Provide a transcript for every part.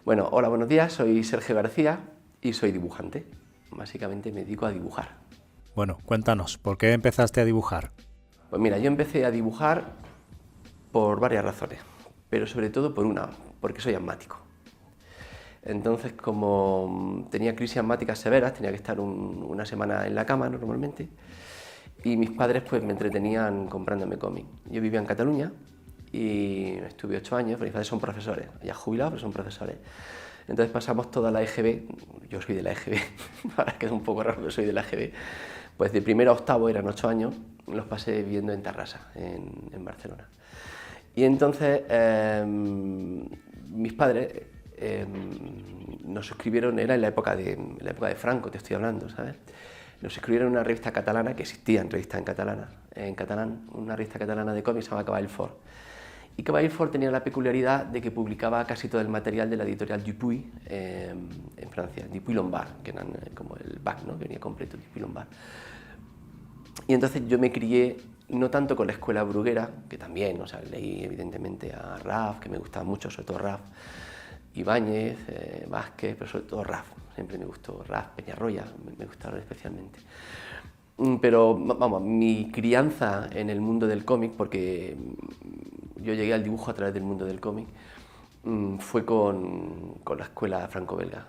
Bueno, hola, buenos días, soy Sergio García y soy dibujante. Básicamente me dedico a dibujar. Bueno, cuéntanos, ¿por qué empezaste a dibujar? Pues mira, yo empecé a dibujar por varias razones, pero sobre todo por una, porque soy asmático. Entonces, como tenía crisis asmáticas severas, tenía que estar una semana en la cama normalmente, y mis padres pues me entretenían comprándome cómics. Yo vivía en Cataluña y estuve 8 años, pero mis padres son profesores, ya jubilados, pero son profesores. Entonces pasamos toda la EGB, yo soy de la EGB, ahora queda un poco raro, pero soy de la EGB, pues de primero a octavo, eran 8 años, los pasé viviendo en Tarrasa, en Barcelona. Y entonces mis padres nos suscribieron, era en la época de Franco, te estoy hablando, ¿sabes? Nos escribieron una revista catalana, que existían revistas en catalán, una revista catalana de cómics, se llama Cavall Fort. Y Cavall Fort tenía la peculiaridad de que publicaba casi todo el material de la editorial Dupuy en Francia, Dupuy Lombard, que eran como el back, ¿no? Que venía completo, Dupuy Lombard. Y entonces yo me crié no tanto con la escuela bruguera, que también, o sea, leí evidentemente a Raf, que me gustaba mucho, sobre todo Raf, Ibáñez, Vázquez, pero sobre todo Raf, siempre me gustó Raf, Peñarroya, me gustaron especialmente. Pero vamos, mi crianza en el mundo del cómic, porque yo llegué al dibujo a través del mundo del cómic, fue con la escuela franco-belga,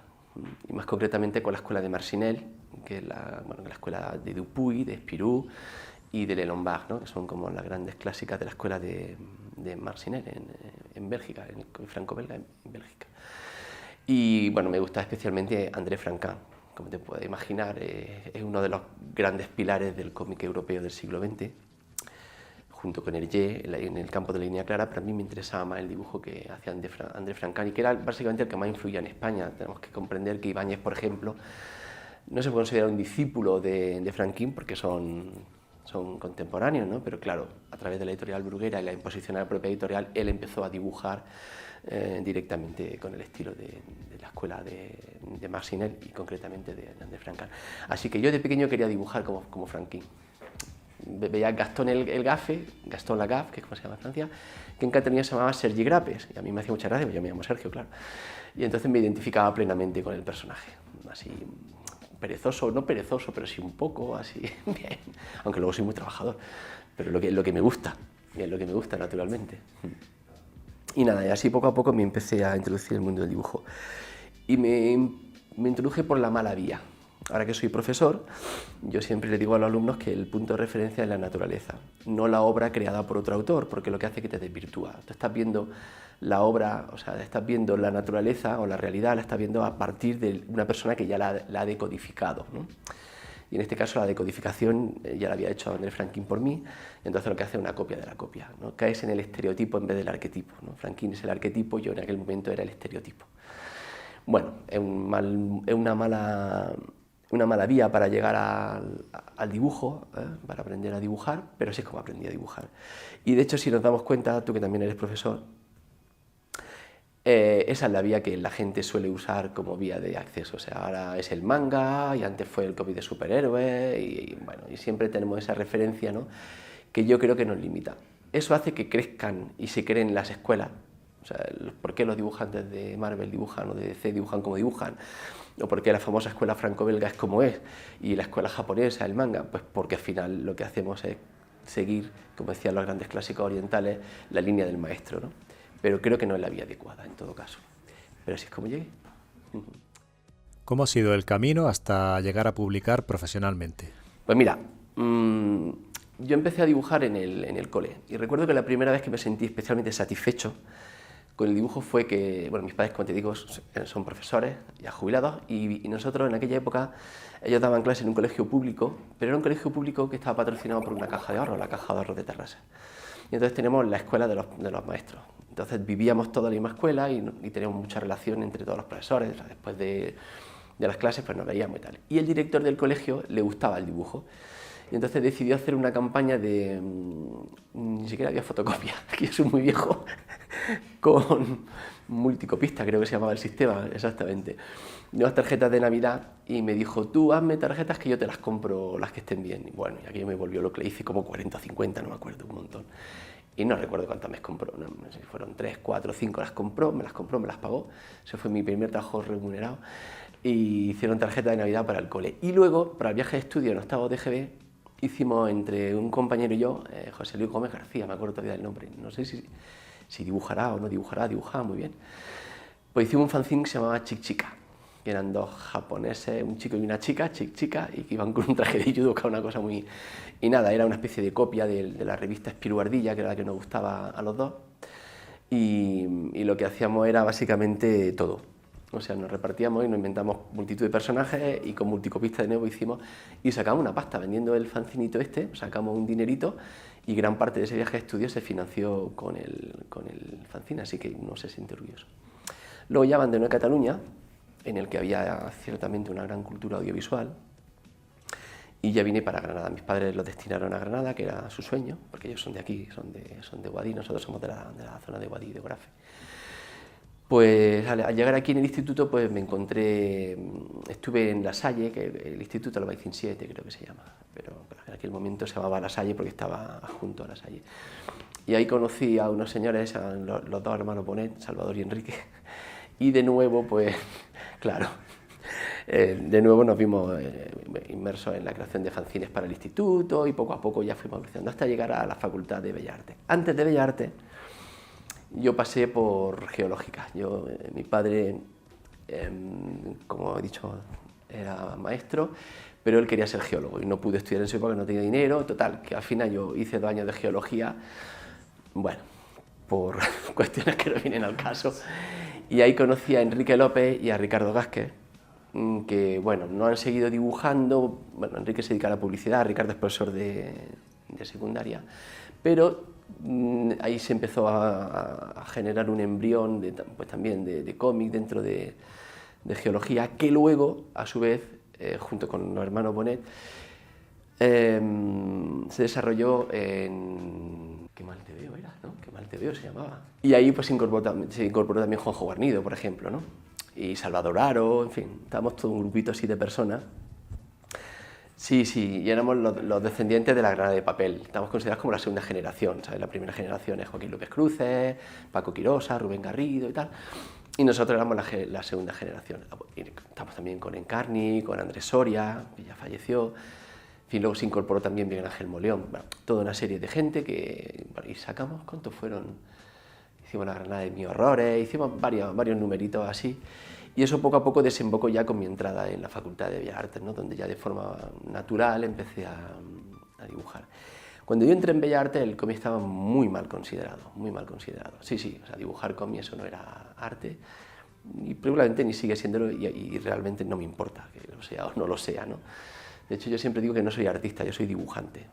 y más concretamente con la escuela de Marcinelle, que es la escuela de Dupuy, de Spirou y de Lombard, ¿no? Que son como las grandes clásicas de la escuela de Marcinelle en Bélgica, en el franco-belga en Bélgica. Y bueno, me gusta especialmente André Franquin, como te puedes imaginar, es uno de los grandes pilares del cómic europeo del siglo XX, junto con Hergé, en el campo de la línea clara, pero a mí me interesaba más el dibujo que hacía André Franquin, y que era básicamente el que más influía en España. Tenemos que comprender que Ibáñez, por ejemplo, no se puede considerar un discípulo de Franquin porque son contemporáneos, ¿no? Pero claro, a través de la editorial Bruguera y la imposición a la propia editorial, él empezó a dibujar directamente con el estilo de la escuela de Marcinelle y concretamente de André Franquin. Así que yo de pequeño quería dibujar como Franquin. Veía a Gastón el Gafe, Gastón Lagaffe, que es como se llama en Francia, que en Cataluña se llamaba Sergi Grapes, y a mí me hacía mucha gracia, yo me llamo Sergio, claro. Y entonces me identificaba plenamente con el personaje, así perezoso, no perezoso, pero sí un poco, así, bien, aunque luego soy muy trabajador, pero lo que me gusta, es lo que me gusta naturalmente. Y nada, y así poco a poco me empecé a introducir en el mundo del dibujo. Y me introduje por la mala vía. Ahora que soy profesor, yo siempre le digo a los alumnos que el punto de referencia es la naturaleza, no la obra creada por otro autor, porque lo que hace es que te desvirtúa. Tú estás viendo la obra, o sea, estás viendo la naturaleza o la realidad, la estás viendo a partir de una persona que ya la ha decodificado, ¿no? Y en este caso la decodificación ya la había hecho André Franquin por mí, entonces lo que hace es una copia de la copia, ¿no? Caes en el estereotipo en vez del arquetipo, ¿no? Franquin es el arquetipo, yo en aquel momento era el estereotipo. Bueno, es una mala vía para llegar al dibujo, para aprender a dibujar, pero así es como aprendí a dibujar. Y de hecho, si nos damos cuenta, tú que también eres profesor, esa es la vía que la gente suele usar como vía de acceso. O sea, ahora es el manga y antes fue el cómic de superhéroes y siempre tenemos esa referencia, ¿no? Que yo creo que nos limita. Eso hace que crezcan y se creen las escuelas. O sea, ¿por qué los dibujantes de Marvel dibujan o de DC dibujan como dibujan? ¿O por qué la famosa escuela franco-belga es como es? Y la escuela japonesa, el manga, pues porque al final lo que hacemos es seguir, como decían los grandes clásicos orientales, la línea del maestro, ¿no? Pero creo que no es la vía adecuada en todo caso. Pero así es como llegué. ¿Cómo ha sido el camino hasta llegar a publicar profesionalmente? Pues mira, yo empecé a dibujar en el cole y recuerdo que la primera vez que me sentí especialmente satisfecho con el dibujo fue que, bueno, mis padres, como te digo, son profesores ya jubilados y nosotros en aquella época, ellos daban clases en un colegio público, pero era un colegio público que estaba patrocinado por una caja de ahorros, la caja de ahorros de Tarrasa. Y entonces tenemos la escuela de los maestros. Entonces vivíamos toda la misma escuela y teníamos mucha relación entre todos los profesores. O sea, después de las clases pues nos veíamos y tal. Y el director del colegio le gustaba el dibujo. y entonces decidió hacer una campaña de, ni siquiera había fotocopia, que yo soy muy viejo, con multicopista, creo que se llamaba el sistema, exactamente, de unas tarjetas de Navidad, y me dijo, tú hazme tarjetas que yo te las compro, las que estén bien. Y bueno, y aquello me volvió loco, le hice como 40 o 50, no me acuerdo, un montón. Y no recuerdo cuántas me compró, no sé si fueron 3, 4, 5, las compró, me las pagó. Ese fue mi primer trabajo remunerado. Y hicieron tarjeta de Navidad para el cole. Y luego, para el viaje de estudio en octavo de GB, hicimos entre un compañero y yo, José Luis Gómez García, me acuerdo todavía del nombre, no sé si dibujará o no dibujará, dibujaba muy bien. Pues hicimos un fanzine que se llamaba Chic Chica, que eran dos japoneses, un chico y una chica, Chic Chica, y que iban con un traje de judoka, una cosa muy... Y nada, era una especie de copia de la revista Espirú Ardilla, que era la que nos gustaba a los dos, y lo que hacíamos era básicamente todo. O sea, nos repartíamos y nos inventamos multitud de personajes, y con multicopista de nuevo hicimos, y sacamos una pasta vendiendo el fancinito este, sacamos un dinerito, y gran parte de ese viaje de estudio se financió con el fanzine, así que uno se siente orgulloso. Luego ya abandoné Cataluña, en el que había ciertamente una gran cultura audiovisual, y ya vine para Granada. Mis padres los destinaron a Granada, que era su sueño, porque ellos son de aquí, son de Guadí, nosotros somos de la zona de Guadí, de Gorafe. Pues al llegar aquí en el instituto, pues me encontré, estuve en La Salle, que el instituto lo Albaicín 7 creo que se llama, pero en aquel momento se llamaba La Salle porque estaba junto a La Salle. Y ahí conocí a unos señores, a los dos hermanos Bonet, Salvador y Enrique, y de nuevo, pues, claro, de nuevo nos vimos inmersos en la creación de fanzines para el instituto, y poco a poco ya fuimos creciendo hasta llegar a la Facultad de Bellas Artes. Antes de Bellas Artes, yo pasé por geológica. Mi padre, como he dicho, era maestro, pero él quería ser geólogo y no pude estudiar en su época, no tenía dinero. Total, que al final yo hice 2 años de geología, bueno, por cuestiones que no vienen al caso. Y ahí conocí a Enrique López y a Ricardo Gásquez, que, bueno, no han seguido dibujando. Bueno, Enrique se dedica a la publicidad, Ricardo es profesor de secundaria, pero ahí se empezó a generar un embrión pues también de cómic dentro de geología, que luego, a su vez, junto con los hermanos Bonet, se desarrolló en... Qué mal te veo era, ¿no? Qué mal te veo se llamaba. Y ahí pues se incorporó también Juanjo Guarnido, por ejemplo, ¿no? Y Salvador Aro, en fin, estábamos todo un grupito así de personas. Sí, y éramos los descendientes de la Granada de Papel. Estamos considerados como la segunda generación, ¿sabes? La primera generación es Joaquín López Cruces, Paco Quirosa, Rubén Garrido y tal. Y nosotros éramos la segunda generación. Estamos también con Encarni, con Andrés Soria, que ya falleció. En fin, luego se incorporó también Miguel Ángel Moleón. Bueno, toda una serie de gente que... Bueno, y sacamos, ¿cuántos fueron? Hicimos la Granada de Mis Horrores, hicimos varios numeritos así. Y eso poco a poco desembocó ya con mi entrada en la Facultad de Bellas Artes, ¿no? Donde ya de forma natural empecé a dibujar. Cuando yo entré en Bellas Artes, el cómic estaba muy mal considerado, muy mal considerado. Sí, o sea, dibujar cómic eso no era arte, y probablemente ni sigue siéndolo, y realmente no me importa que lo sea o no lo sea, ¿no? De hecho, yo siempre digo que no soy artista, yo soy dibujante.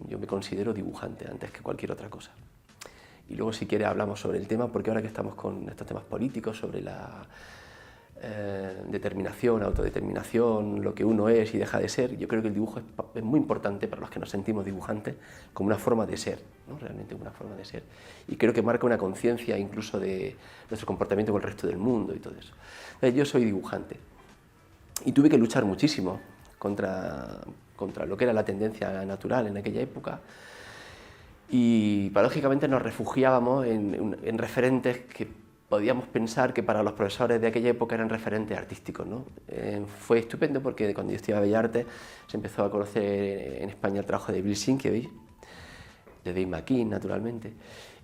Yo me considero dibujante antes que cualquier otra cosa. Y luego, si quiere, hablamos sobre el tema, porque ahora que estamos con estos temas políticos, sobre la determinación, autodeterminación, lo que uno es y deja de ser, yo creo que el dibujo es muy importante para los que nos sentimos dibujantes como una forma de ser, ¿no? Realmente una forma de ser. Y creo que marca una conciencia incluso de nuestro comportamiento con el resto del mundo y todo eso. Entonces, yo soy dibujante y tuve que luchar muchísimo contra lo que era la tendencia natural en aquella época, y paradójicamente nos refugiábamos en referentes que podíamos pensar que para los profesores de aquella época eran referentes artísticos, ¿no? Fue estupendo porque cuando yo estudiaba Bellas Artes se empezó a conocer en España el trabajo de Bill Sienkiewicz, de Dave McKean, naturalmente,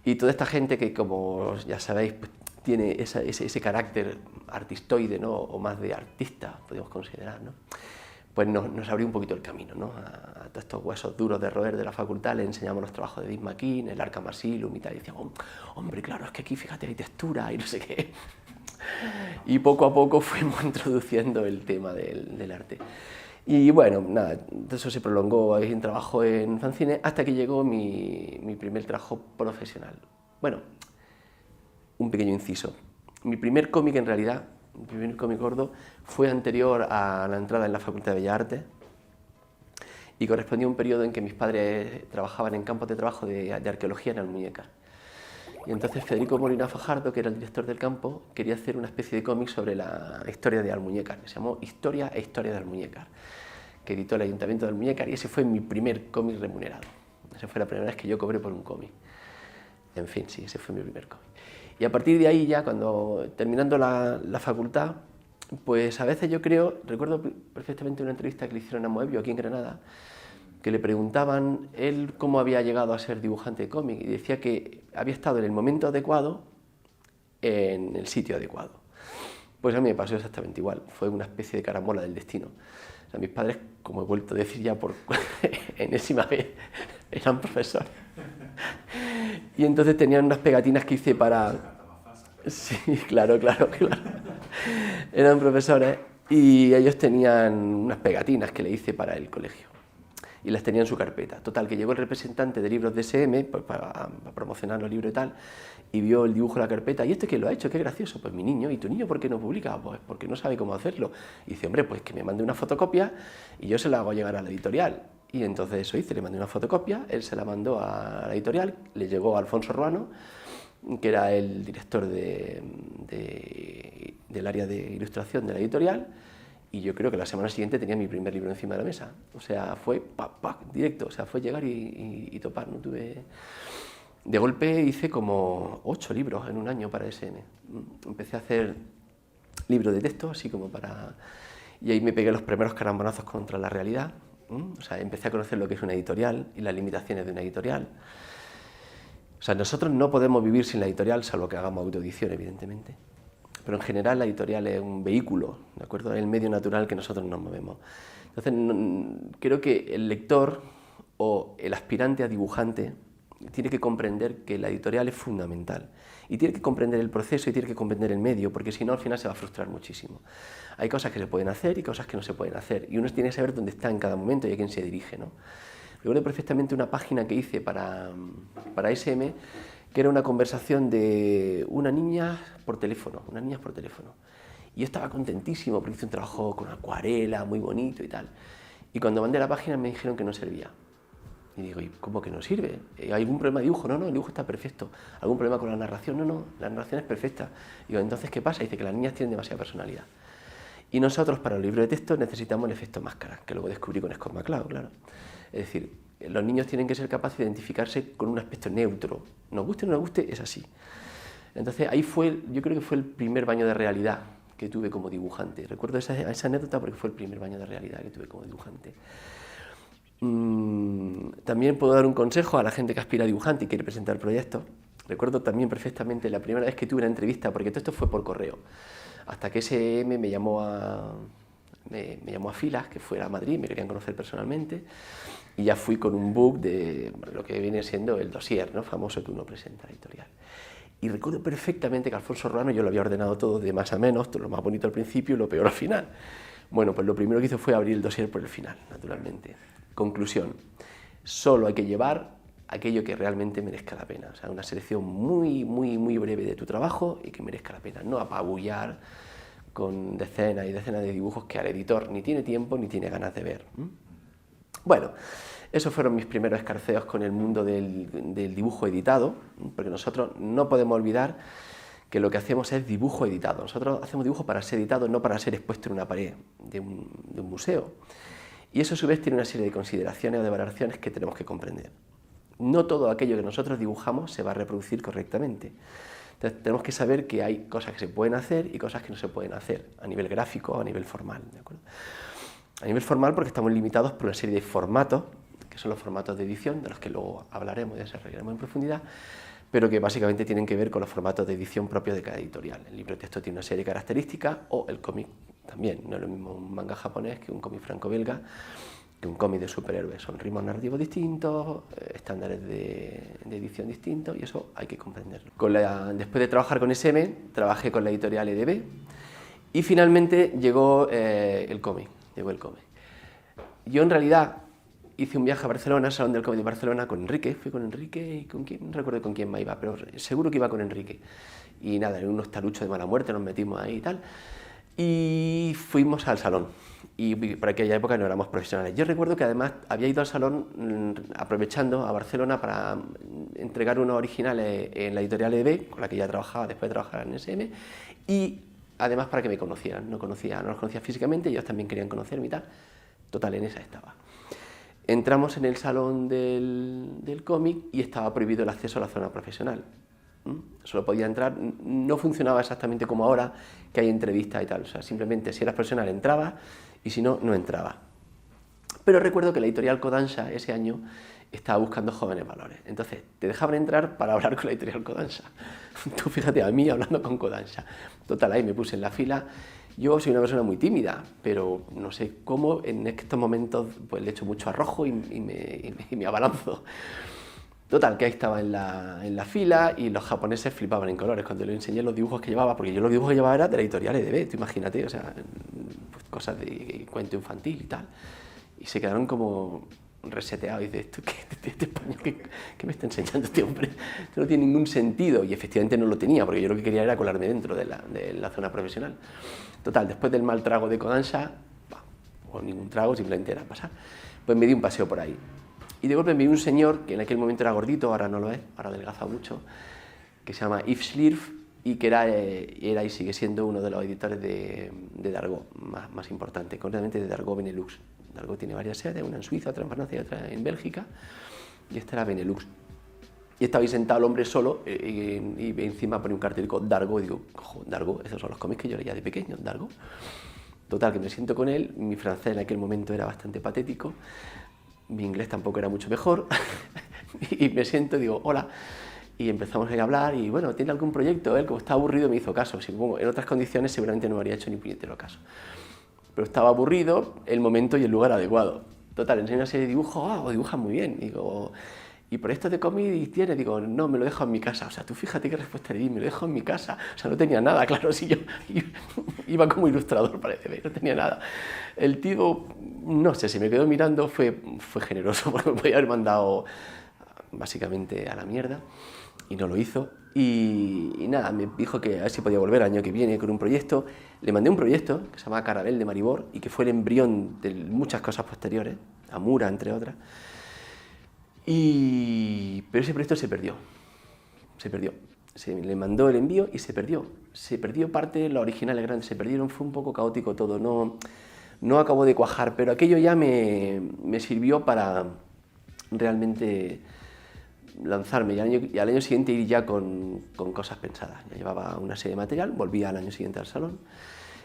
y toda esta gente que, como ya sabéis, pues, tiene ese carácter artistoide, ¿no? O más de artista, podríamos considerar, ¿no? Pues nos abrió un poquito el camino, ¿no? A todos estos huesos duros de roer de la facultad. Le enseñamos los trabajos de Dave McKean, el Arkham Asylum y tal, y decíamos, hombre, claro, es que aquí fíjate, hay textura y no sé qué. Y poco a poco fuimos introduciendo el tema del arte. Y bueno, nada, eso se prolongó en trabajo en fanzine hasta que llegó mi primer trabajo profesional. Bueno, un pequeño inciso. Mi primer cómic, en realidad, mi primer cómic gordo, fue anterior a la entrada en la Facultad de Bellas Artes, y correspondía a un periodo en que mis padres trabajaban en campos de trabajo de arqueología en Almuñécar. Y entonces Federico Molina Fajardo, que era el director del campo, quería hacer una especie de cómic sobre la historia de Almuñécar, que se llamó Historia e Historia de Almuñécar, que editó el Ayuntamiento de Almuñécar, y ese fue mi primer cómic remunerado. Esa fue la primera vez que yo cobré por un cómic. En fin, sí, ese fue mi primer cómic. Y a partir de ahí ya, cuando terminando la facultad, pues a veces yo recuerdo perfectamente una entrevista que le hicieron a Moebius aquí en Granada, que le preguntaban él cómo había llegado a ser dibujante de cómic, y decía que había estado en el momento adecuado, en el sitio adecuado. Pues a mí me pasó exactamente igual, fue una especie de carambola del destino. O sea, mis padres, como he vuelto a decir ya por enésima vez, eran profesores. Y entonces tenían unas pegatinas que hice para... Sí, claro. Eran profesores y ellos tenían unas pegatinas que le hice para el colegio. Y las tenía en su carpeta. Total, que llegó el representante de libros de SM, pues, para promocionar los libros y tal, y vio el dibujo de la carpeta. ¿Y esto quién lo ha hecho? Qué gracioso. Pues mi niño. ¿Y tu niño por qué no publica? Pues porque no sabe cómo hacerlo. Y dice, hombre, pues que me mande una fotocopia y yo se la hago llegar a la editorial. Y entonces eso hice, le mandé una fotocopia, él se la mandó a la editorial, le llegó a Alfonso Ruano, que era el director del área de ilustración de la editorial, y yo creo que la semana siguiente tenía mi primer libro encima de la mesa. O sea, fue directo, o sea, fue llegar y topar. No tuve... De golpe hice como 8 libros en un año para SM. Empecé a hacer libros de texto, así como para... Y ahí me pegué los primeros carambolazos contra la realidad. O sea, empecé a conocer lo que es una editorial y las limitaciones de una editorial. O sea, nosotros no podemos vivir sin la editorial, salvo que hagamos autoedición, evidentemente. Pero en general la editorial es un vehículo, ¿de acuerdo? Es el medio natural que nosotros nos movemos. Entonces, creo que el lector o el aspirante a dibujante tiene que comprender que la editorial es fundamental. Y tiene que comprender el proceso y tiene que comprender el medio, porque si no, al final se va a frustrar muchísimo. Hay cosas que se pueden hacer y cosas que no se pueden hacer. Y uno tiene que saber dónde está en cada momento y a quién se dirige, ¿no? Recuerdo perfectamente una página que hice para SM, que era una conversación de unas niñas por teléfono. Y yo estaba contentísimo porque hice un trabajo con acuarela, muy bonito y tal. Y cuando mandé la página me dijeron que no servía. Y digo, ¿y cómo que no sirve? ¿Hay algún problema de dibujo? No, el dibujo está perfecto. ¿Algún problema con la narración? No, la narración es perfecta. Y digo, ¿entonces qué pasa? Dice que las niñas tienen demasiada personalidad. Y nosotros para el libro de texto necesitamos el efecto máscara, que luego descubrí con Scott McCloud, claro. Es decir, los niños tienen que ser capaces de identificarse con un aspecto neutro. Nos guste o no nos guste, es así. Entonces ahí yo creo que fue el primer baño de realidad que tuve como dibujante. Recuerdo esa anécdota porque fue el primer baño de realidad que tuve como dibujante. También puedo dar un consejo a la gente que aspira a dibujante y quiere presentar proyectos. Recuerdo también perfectamente la primera vez que tuve una entrevista, porque todo esto fue por correo, hasta que SM me llamó a Filas, que fuera a Madrid, me querían conocer personalmente, y ya fui con un book de lo que viene siendo el dossier, ¿no?, famoso que uno presenta a la editorial. Y recuerdo perfectamente que Alfonso Ruano yo lo había ordenado todo de más a menos, todo lo más bonito al principio y lo peor al final. Bueno, pues lo primero que hizo fue abrir el dossier por el final, naturalmente. Conclusión, solo hay que llevar aquello que realmente merezca la pena, o sea, una selección muy breve de tu trabajo y que merezca la pena, no apabullar con decenas y decenas de dibujos que al editor ni tiene tiempo ni tiene ganas de ver. Bueno, esos fueron mis primeros escarceos con el mundo del dibujo editado, porque nosotros no podemos olvidar que lo que hacemos es dibujo editado. Nosotros hacemos dibujo para ser editado, no para ser expuesto en una pared de un museo. Y eso a su vez tiene una serie de consideraciones o de valoraciones que tenemos que comprender. No todo aquello que nosotros dibujamos se va a reproducir correctamente. Entonces tenemos que saber que hay cosas que se pueden hacer y cosas que no se pueden hacer a nivel gráfico o a nivel formal, ¿de acuerdo? A nivel formal porque estamos limitados por una serie de formatos, que son los formatos de edición, de los que luego hablaremos y desarrollaremos en profundidad, pero que básicamente tienen que ver con los formatos de edición propios de cada editorial. El libro de texto tiene una serie de características, o el cómic también. No es lo mismo un manga japonés que un cómic franco-belga, que un cómic de superhéroes. Son ritmos narrativos distintos, estándares de edición distintos, y eso hay que comprenderlo. Después de trabajar con SM, trabajé con la editorial EDB, y finalmente llegó el cómic. Yo en realidad hice un viaje a Barcelona, al Salón del Cómic de Barcelona, con Enrique. Fui con Enrique y con quién, no recuerdo con quién más iba, pero seguro que iba con Enrique. Y nada, en unos taluchos de mala muerte nos metimos ahí y tal. Y fuimos al salón. y por aquella época no éramos profesionales. Yo recuerdo que además había ido al salón aprovechando a Barcelona para entregar unos originales en la editorial EB, con la que ya trabajaba después de trabajar en SM, y además para que me conocieran. No los conocía físicamente, ellos también querían conocerme y tal. Total, en esa estaba. Entramos en el salón del cómic y estaba prohibido el acceso a la zona profesional. Solo podía entrar, no funcionaba exactamente como ahora, que hay entrevistas y tal. O sea, simplemente si eras profesional entrabas y si no, no entrabas. Pero recuerdo que la editorial Kodansha ese año estaba buscando jóvenes valores. Entonces, te dejaban entrar para hablar con la editorial Kodansha. Tú fíjate a mí hablando con Kodansha. Total, ahí me puse en la fila. Yo soy una persona muy tímida, pero no sé cómo en estos momentos pues le echo mucho arrojo y me abalanzo. Total, que ahí estaba en la fila y los japoneses flipaban en colores cuando les enseñé los dibujos que llevaba, porque yo los dibujos que llevaba eran de la editorial EDB, tú imagínate, o sea, pues cosas de cuento infantil y tal. Y se quedaron como reseteados y dices, ¿esto qué este español qué me está enseñando este hombre? Esto no tiene ningún sentido, y efectivamente no lo tenía, porque yo lo que quería era colarme dentro de la zona profesional. Total, después del mal trago de Kodansha, o ningún trago, simplemente era pasar, pues me di un paseo por ahí. Y de golpe me vi un señor, que en aquel momento era gordito, ahora no lo es, ahora adelgaza mucho, que se llama Yves Schlierf, y que era y sigue siendo uno de los editores de Dargaud más importante, concretamente de Dargaud Benelux. Dargaud tiene varias sedes, una en Suiza, otra en Francia y otra en Bélgica, y esta era Benelux. Y estaba ahí sentado el hombre solo, y encima ponía un cartel con Dargaud, y digo, ojo, Dargaud, esos son los cómics que yo leía de pequeño, Dargaud. Total, que me siento con él, mi francés en aquel momento era bastante patético, mi inglés tampoco era mucho mejor, y me siento y digo, hola, y empezamos a hablar, y bueno, ¿tiene algún proyecto? Él, como estaba aburrido, me hizo caso. Supongo, en otras condiciones seguramente no me habría hecho ni puñetero caso. Pero estaba aburrido, el momento y el lugar adecuado. Total, enseño una serie de dibujos, dibujas muy bien. Digo, ¿y por esto de cómic tienes? Digo, no, me lo dejo en mi casa. O sea, tú fíjate qué respuesta le di, me lo dejo en mi casa. O sea, no tenía nada, claro, si yo iba como ilustrador, parece, no tenía nada. El tío, no sé, se me quedó mirando, fue generoso, porque me podía haber mandado básicamente a la mierda, y no lo hizo. Y nada, me dijo que a ver si podía volver el año que viene con un proyecto. Le mandé un proyecto que se llama Carabel de Maribor y que fue el embrión de muchas cosas posteriores, Amura, entre otras. Pero ese proyecto se perdió. Se le mandó el envío y se perdió. Se perdió parte, los originales grandes se perdieron, fue un poco caótico todo, no acabó de cuajar, pero aquello ya me sirvió para realmente lanzarme y al año siguiente ir ya con cosas pensadas. Ya llevaba una serie de material, volvía al año siguiente al salón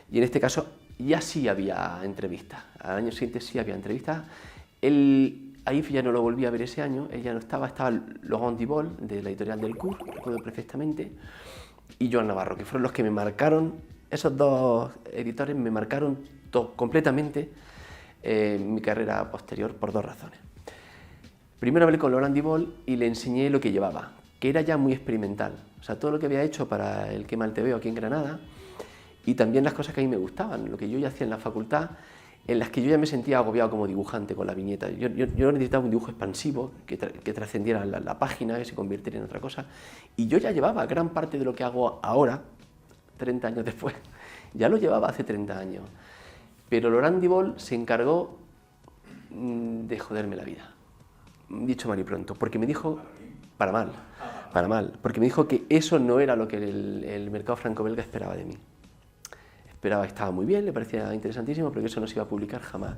y en este caso ya sí había entrevistas. Al año siguiente sí había entrevistas. Ahí ya no lo volví a ver ese año, él ya no estaba Laurent Dibol de la editorial Delcourt, recuerdo perfectamente, y Joan Navarro, que fueron los que me marcaron, esos dos editores me marcaron completamente mi carrera posterior por dos razones. Primero hablé con Laurent Dibol y le enseñé lo que llevaba, que era ya muy experimental. O sea, todo lo que había hecho para el Quema el TVO aquí en Granada y también las cosas que a mí me gustaban, lo que yo ya hacía en la facultad, en las que yo ya me sentía agobiado como dibujante con la viñeta. Yo necesitaba un dibujo expansivo, que trascendiera la página, que se convirtiera en otra cosa. Y yo ya llevaba gran parte de lo que hago ahora, 30 años después, ya lo llevaba hace 30 años. Pero Laurent Dibol se encargó de joderme la vida. Dicho mal y pronto, porque me dijo, para mal, porque me dijo que eso no era lo que el mercado franco-belga esperaba de mí. Esperaba que estaba muy bien, le parecía interesantísimo, pero que eso no se iba a publicar jamás,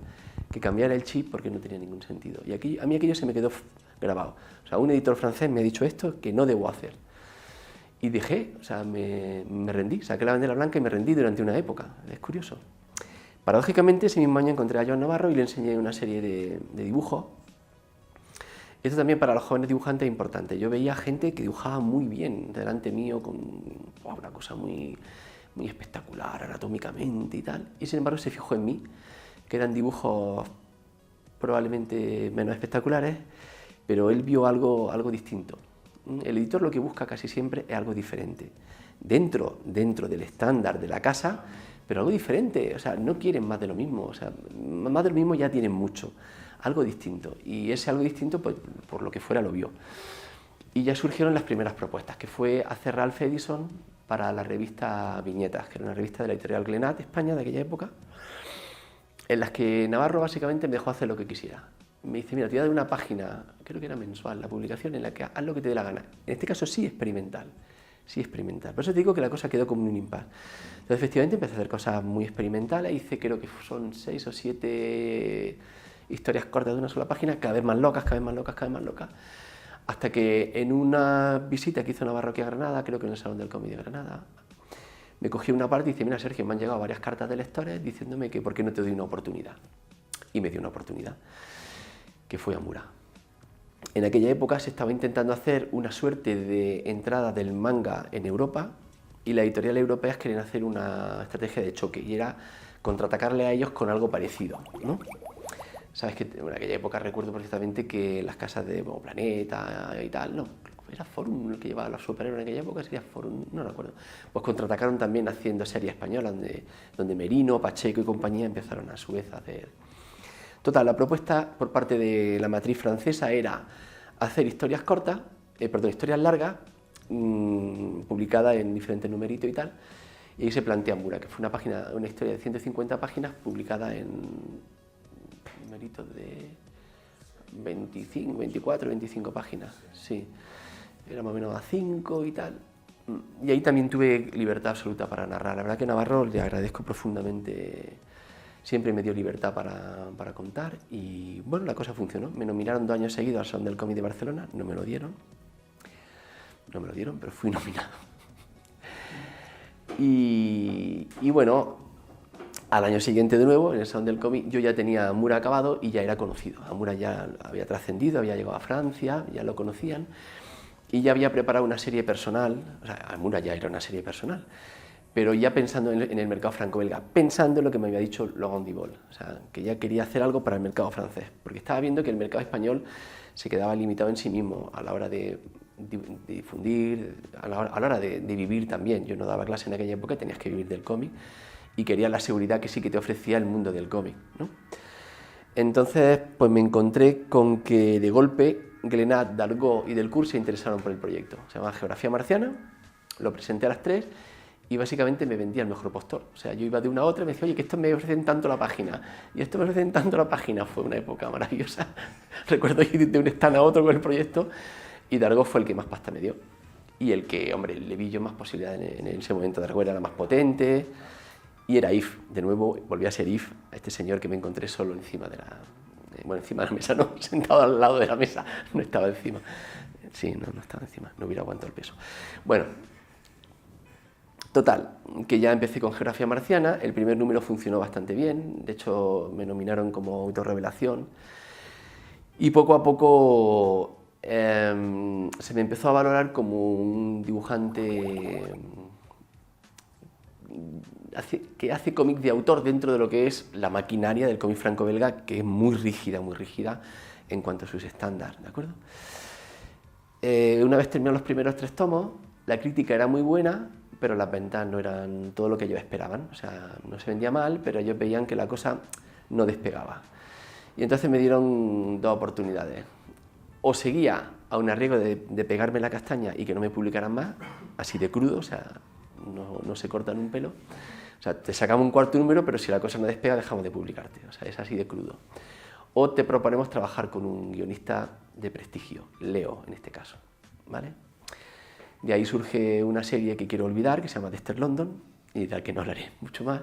que cambiara el chip porque no tenía ningún sentido. Y a mí aquello se me quedó grabado. O sea, un editor francés me ha dicho esto que no debo hacer. Y dejé, o sea, me rendí, saqué la bandera blanca y me rendí durante una época. Es curioso. Paradójicamente, ese mismo año encontré a Joan Navarro y le enseñé una serie de dibujos. Esto también para los jóvenes dibujantes es importante. Yo veía gente que dibujaba muy bien delante mío, con una cosa muy espectacular, anatómicamente y tal. Y sin embargo se fijó en mí, que eran dibujos probablemente menos espectaculares, pero él vio algo distinto. El editor lo que busca casi siempre es algo diferente. Dentro del estándar de la casa, pero algo diferente. O sea, no quieren más de lo mismo. O sea, más de lo mismo ya tienen mucho. Algo distinto, y ese algo distinto, pues, por lo que fuera, lo vio. Y ya surgieron las primeras propuestas, que fue hacer Ralph Edison para la revista Viñetas, que era una revista de la editorial Glenat, España, de aquella época. en las que Navarro básicamente me dejó hacer lo que quisiera. Me dice, mira, te voy a dar una página, creo que era mensual, la publicación, en la que haz lo que te dé la gana. En este caso sí experimental, sí experimental. Por eso te digo que la cosa quedó como un impasse. Entonces, efectivamente, empecé a hacer cosas muy experimentales, hice creo que son 6 o 7 historias cortas de una sola página, cada vez más locas, cada vez más locas, cada vez más locas, hasta que en una visita que hizo Navarro aquí a Granada, creo que en el Salón del Cómic de Granada, me cogió una parte y dice, mira Sergio, me han llegado varias cartas de lectores diciéndome que por qué no te doy una oportunidad. Y me dio una oportunidad, que fue Amura. En aquella época se estaba intentando hacer una suerte de entrada del manga en Europa y las editoriales europeas querían hacer una estrategia de choque y era contraatacarle a ellos con algo parecido, ¿no? Sabes que en aquella época recuerdo perfectamente que las casas de Planeta y tal, no, era Forum el que llevaba los superhéroes en aquella época, sería Forum, no recuerdo. Pues contraatacaron también haciendo serie española, donde Merino, Pacheco y compañía empezaron a su vez a hacer. Total, la propuesta por parte de la matriz francesa era hacer historias cortas, historias largas, publicadas en diferentes numeritos y tal, y ahí se plantea Amura, que fue una historia de 150 páginas publicada en numeritos de 25, 24, 25 páginas, sí, era más o menos a 5 y tal, y ahí también tuve libertad absoluta para narrar. La verdad que a Navarro le agradezco profundamente. Siempre me dio libertad para contar y bueno, la cosa funcionó. Me nominaron 2 años seguidos al Salón del Cómic de Barcelona, no me lo dieron, pero fui nominado. Y bueno, al año siguiente de nuevo, en el Salón del Cómic, yo ya tenía Amura acabado y ya era conocido. Amura ya había trascendido, había llegado a Francia, ya lo conocían y ya había preparado una serie personal, o sea, Amura ya era una serie personal, pero ya pensando en el mercado franco-belga, pensando en lo que me había dicho Laurent Dibol, o sea, que ya quería hacer algo para el mercado francés, porque estaba viendo que el mercado español se quedaba limitado en sí mismo a la hora de difundir, a la hora de vivir también. Yo no daba clase en aquella época, tenías que vivir del cómic, y quería la seguridad que sí que te ofrecía el mundo del cómic, ¿no? Entonces, pues me encontré con que de golpe Glenat, Dargaud y Delcourt se interesaron por el proyecto. Se llama Geografía Marciana, lo presenté a las 3 y básicamente me vendía el mejor postor. O sea, yo iba de una a otra y me decía, oye, que esto me ofrecen tanto la página, y esto me ofrecen tanto la página. Fue una época maravillosa. Recuerdo ir de un stand a otro con el proyecto y Dargaud fue el que más pasta me dio. Y el que, hombre, le vi yo más posibilidades en ese momento. Dargaud era la más potente y era Yves. De nuevo, volví a ser Yves, a este señor que me encontré solo encima de la mesa, no, sentado al lado de la mesa, no estaba encima. Sí, no estaba encima, no hubiera aguantado el peso. Bueno, total, que ya empecé con Geografía Marciana, el primer número funcionó bastante bien, de hecho me nominaron como autorrevelación y poco a poco se me empezó a valorar como un dibujante que hace cómic de autor dentro de lo que es la maquinaria del cómic franco-belga, que es muy rígida en cuanto a sus estándares, ¿de acuerdo? Una vez terminaron los primeros 3 tomos, la crítica era muy buena, pero las ventas no eran todo lo que ellos esperaban. O sea, no se vendía mal, pero ellos veían que la cosa no despegaba. Y entonces me dieron 2 oportunidades. O seguía a un arriesgo de pegarme la castaña y que no me publicaran más, así de crudo, o sea, no se cortan un pelo. O sea, te sacamos un 4º número, pero si la cosa no despega, dejamos de publicarte. O sea, es así de crudo. O te proponemos trabajar con un guionista de prestigio, Leo en este caso, ¿vale? De ahí surge una serie que quiero olvidar, que se llama Dexter London, y de la que no hablaré mucho más,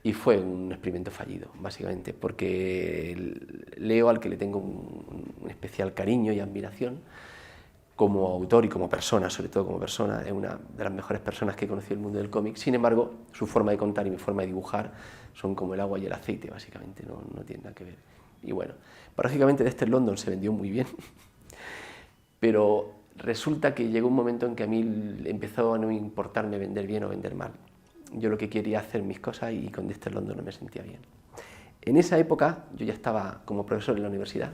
y fue un experimento fallido, básicamente, porque Leo, al que le tengo un especial cariño y admiración, como autor y como persona, sobre todo como persona, es una de las mejores personas que he conocido en el mundo del cómic. Sin embargo, su forma de contar y mi forma de dibujar son como el agua y el aceite, básicamente, no tienen nada que ver. Y bueno, paradójicamente Dexter London se vendió muy bien, pero resulta que llegó un momento en que a mí empezó a no importarme vender bien o vender mal. Yo lo que quería hacer mis cosas y con Dexter London no me sentía bien. En esa época yo ya estaba como profesor en la universidad,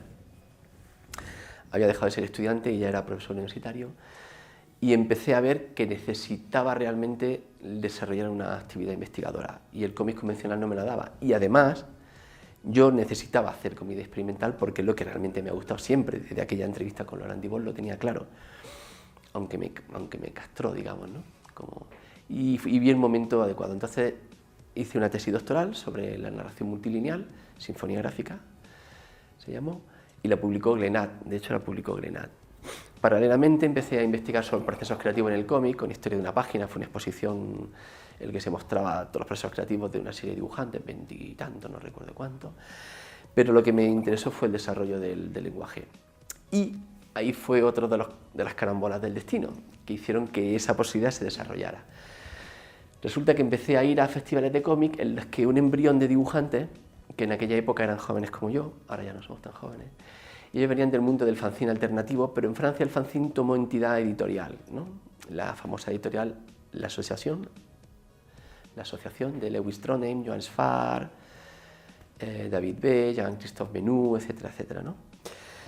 había dejado de ser estudiante y ya era profesor universitario, y empecé a ver que necesitaba realmente desarrollar una actividad investigadora y el cómic convencional no me la daba. Y además yo necesitaba hacer cómic experimental porque es lo que realmente me ha gustado siempre. Desde aquella entrevista con Laurent Dibol lo tenía claro, aunque me castró, digamos, ¿no? Y vi el momento adecuado. Entonces hice una tesis doctoral sobre la narración multilineal, sinfonía gráfica, se llamó, y la publicó Glenat, de hecho la publicó Glenat. Paralelamente empecé a investigar sobre procesos creativos en el cómic, con Historia de una página, fue una exposición en la que se mostraba todos los procesos creativos de una serie de dibujantes, 20 y tanto, no recuerdo cuánto, pero lo que me interesó fue el desarrollo del lenguaje. Y ahí fue otro de las carambolas del destino, que hicieron que esa posibilidad se desarrollara. Resulta que empecé a ir a festivales de cómic en los que un embrión de dibujantes, que en aquella época eran jóvenes como yo, ahora ya no somos tan jóvenes, y ellos venían del mundo del fanzine alternativo, pero en Francia el fanzine tomó entidad editorial, ¿no? La famosa editorial La Asociación de Lewis Trondheim, Joan Sfar, David B., Jean-Christophe Menú, etcétera, etcétera, ¿no?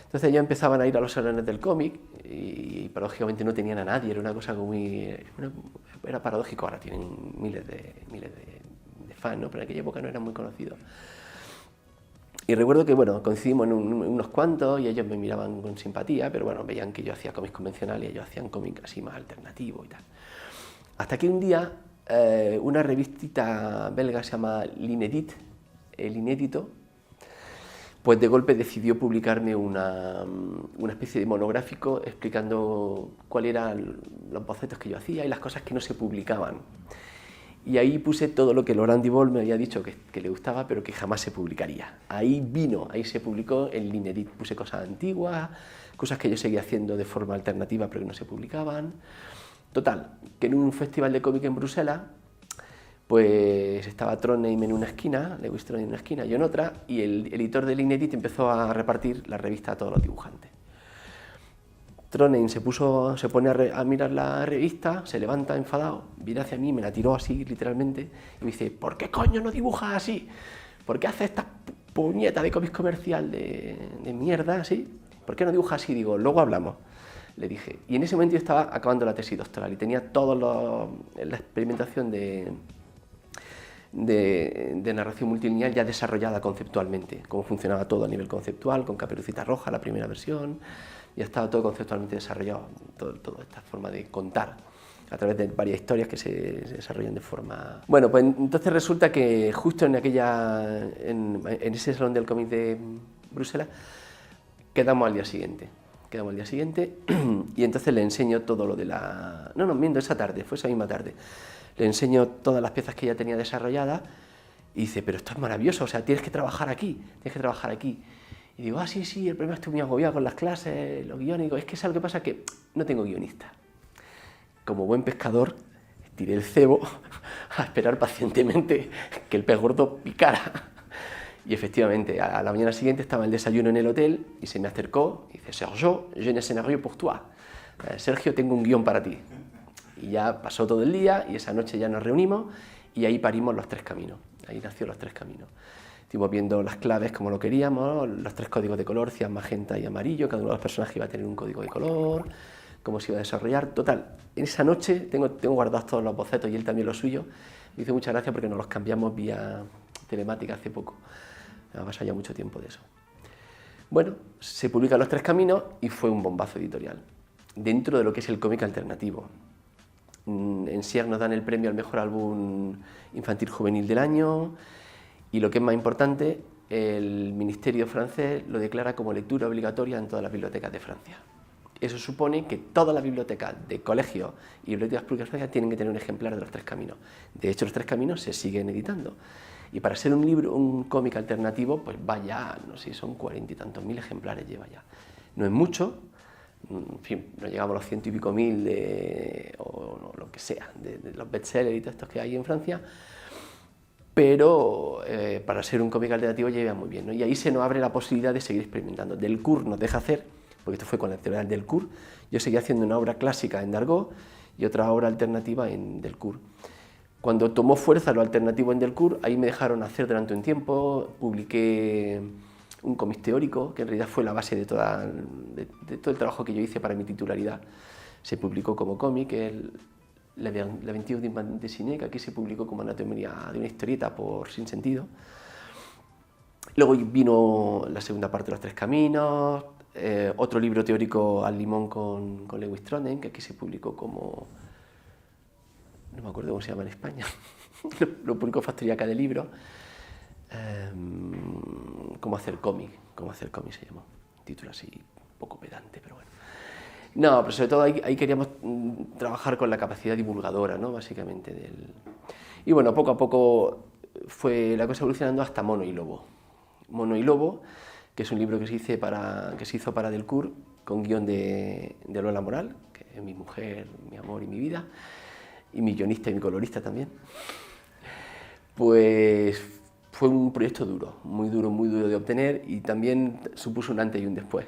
Entonces ellos empezaban a ir a los salones del cómic y paradójicamente no tenían a nadie, era una cosa muy... Era paradójico, ahora tienen miles de fans, ¿no? Pero en aquella época no eran muy conocidos. Y recuerdo que, bueno, coincidimos en unos cuantos y ellos me miraban con simpatía, pero bueno, veían que yo hacía cómics convencionales y ellos hacían cómics así más alternativos y tal. Hasta que un día una revistita belga se llama L'Inédit, El Inédito, pues de golpe decidió publicarme una especie de monográfico explicando cuáles eran los bocetos que yo hacía y las cosas que no se publicaban. Y ahí puse todo lo que Laurent Dibol me había dicho que le gustaba, pero que jamás se publicaría. Ahí se publicó en L'Inédit. Puse cosas antiguas, cosas que yo seguía haciendo de forma alternativa, pero que no se publicaban. Total, que en un festival de cómic en Bruselas, pues estaba Trondheim en una esquina, Lewis Trondheim en una esquina, yo en otra, y el editor del L'Inédit empezó a repartir la revista a todos los dibujantes. Trondheim se pone a mirar la revista, se levanta enfadado, viene hacia mí, me la tiró así literalmente y me dice: ¿por qué coño no dibujas así? ¿Por qué haces esta puñeta de cómic comercial de mierda así? ¿Por qué no dibujas así? Digo, luego hablamos, le dije. Y en ese momento yo estaba acabando la tesis doctoral y tenía toda la experimentación de narración multilineal ya desarrollada conceptualmente, cómo funcionaba todo a nivel conceptual, con Caperucita Roja, la primera versión. Ya estaba todo conceptualmente desarrollado, toda esta forma de contar a través de varias historias que se desarrollan de forma... Bueno, pues entonces resulta que justo en ese salón del cómic de Bruselas quedamos al día siguiente y entonces le enseño todo lo de la... No, miento, esa tarde, fue esa misma tarde. Le enseño todas las piezas que ya tenía desarrolladas y dice: pero esto es maravilloso, o sea, tienes que trabajar aquí. Y digo: sí, el problema es que estoy muy agobiado con las clases, los guiones. Digo: es que ¿sabes lo que pasa? Que no tengo guionista. Como buen pescador, tiré el cebo a esperar pacientemente que el pez gordo picara. Y efectivamente, a la mañana siguiente estaba el desayuno en el hotel y se me acercó y dice: Sergio, j'ai un scénario pour toi. Sergio, tengo un guión para ti. Y ya pasó todo el día y esa noche ya nos reunimos y ahí parimos Los Tres Caminos. Ahí nació Los Tres Caminos. Estuvimos viendo las claves como lo queríamos, los tres códigos de color, cian, magenta y amarillo, cada uno de los personajes iba a tener un código de color, cómo se iba a desarrollar. Total, en esa noche tengo guardados todos los bocetos y él también los suyos. Me hizo muchas gracias porque nos los cambiamos vía telemática hace poco. Ha pasado ya mucho tiempo de eso. Bueno, se publican Los Tres Caminos y fue un bombazo editorial, dentro de lo que es el cómic alternativo. En Sierre nos dan el premio al mejor álbum infantil juvenil del año. Y lo que es más importante, el Ministerio francés lo declara como lectura obligatoria en todas las bibliotecas de Francia. Eso supone que todas las bibliotecas de colegios y bibliotecas públicas de Francia tienen que tener un ejemplar de Los Tres Caminos. De hecho, Los Tres Caminos se siguen editando. Y para ser un cómic alternativo, pues vaya, no sé, son 40 y tantos mil ejemplares lleva ya. No es mucho, en fin, no llegamos a los 100 y pico mil o lo que sea, de los bestsellers y todo estos que hay en Francia, pero para ser un cómic alternativo lleva muy bien, ¿no? Y ahí se nos abre la posibilidad de seguir experimentando. Delcourt nos deja hacer, porque esto fue con la teoría del Delcourt, yo seguía haciendo una obra clásica en Dargaud y otra obra alternativa en Delcourt. Cuando tomó fuerza lo alternativo en Delcourt, ahí me dejaron hacer durante un tiempo, publiqué un cómic teórico, que en realidad fue la base de todo el trabajo que yo hice para mi titularidad. Se publicó como cómic, L'Aventure d'une bande dessinée, que aquí se publicó como anatomía de una historieta por Sin Sentido. Luego vino la segunda parte de Los Tres Caminos, otro libro teórico al limón con Lewis Trondheim, que aquí se publicó como... no me acuerdo cómo se llama en España. lo publicó Factoría K de Libros. Cómo hacer cómic se llamó, un título así un poco pedante, pero bueno. No, pero sobre todo ahí queríamos trabajar con la capacidad divulgadora, ¿no? Básicamente. Y bueno, poco a poco fue la cosa evolucionando hasta Mono y Lobo. Mono y Lobo, que es un libro que se hizo para Delcourt, con guión de Lola Moral, que es mi mujer, mi amor y mi vida, y mi guionista y mi colorista también. Pues fue un proyecto duro, muy duro de obtener, y también supuso un antes y un después,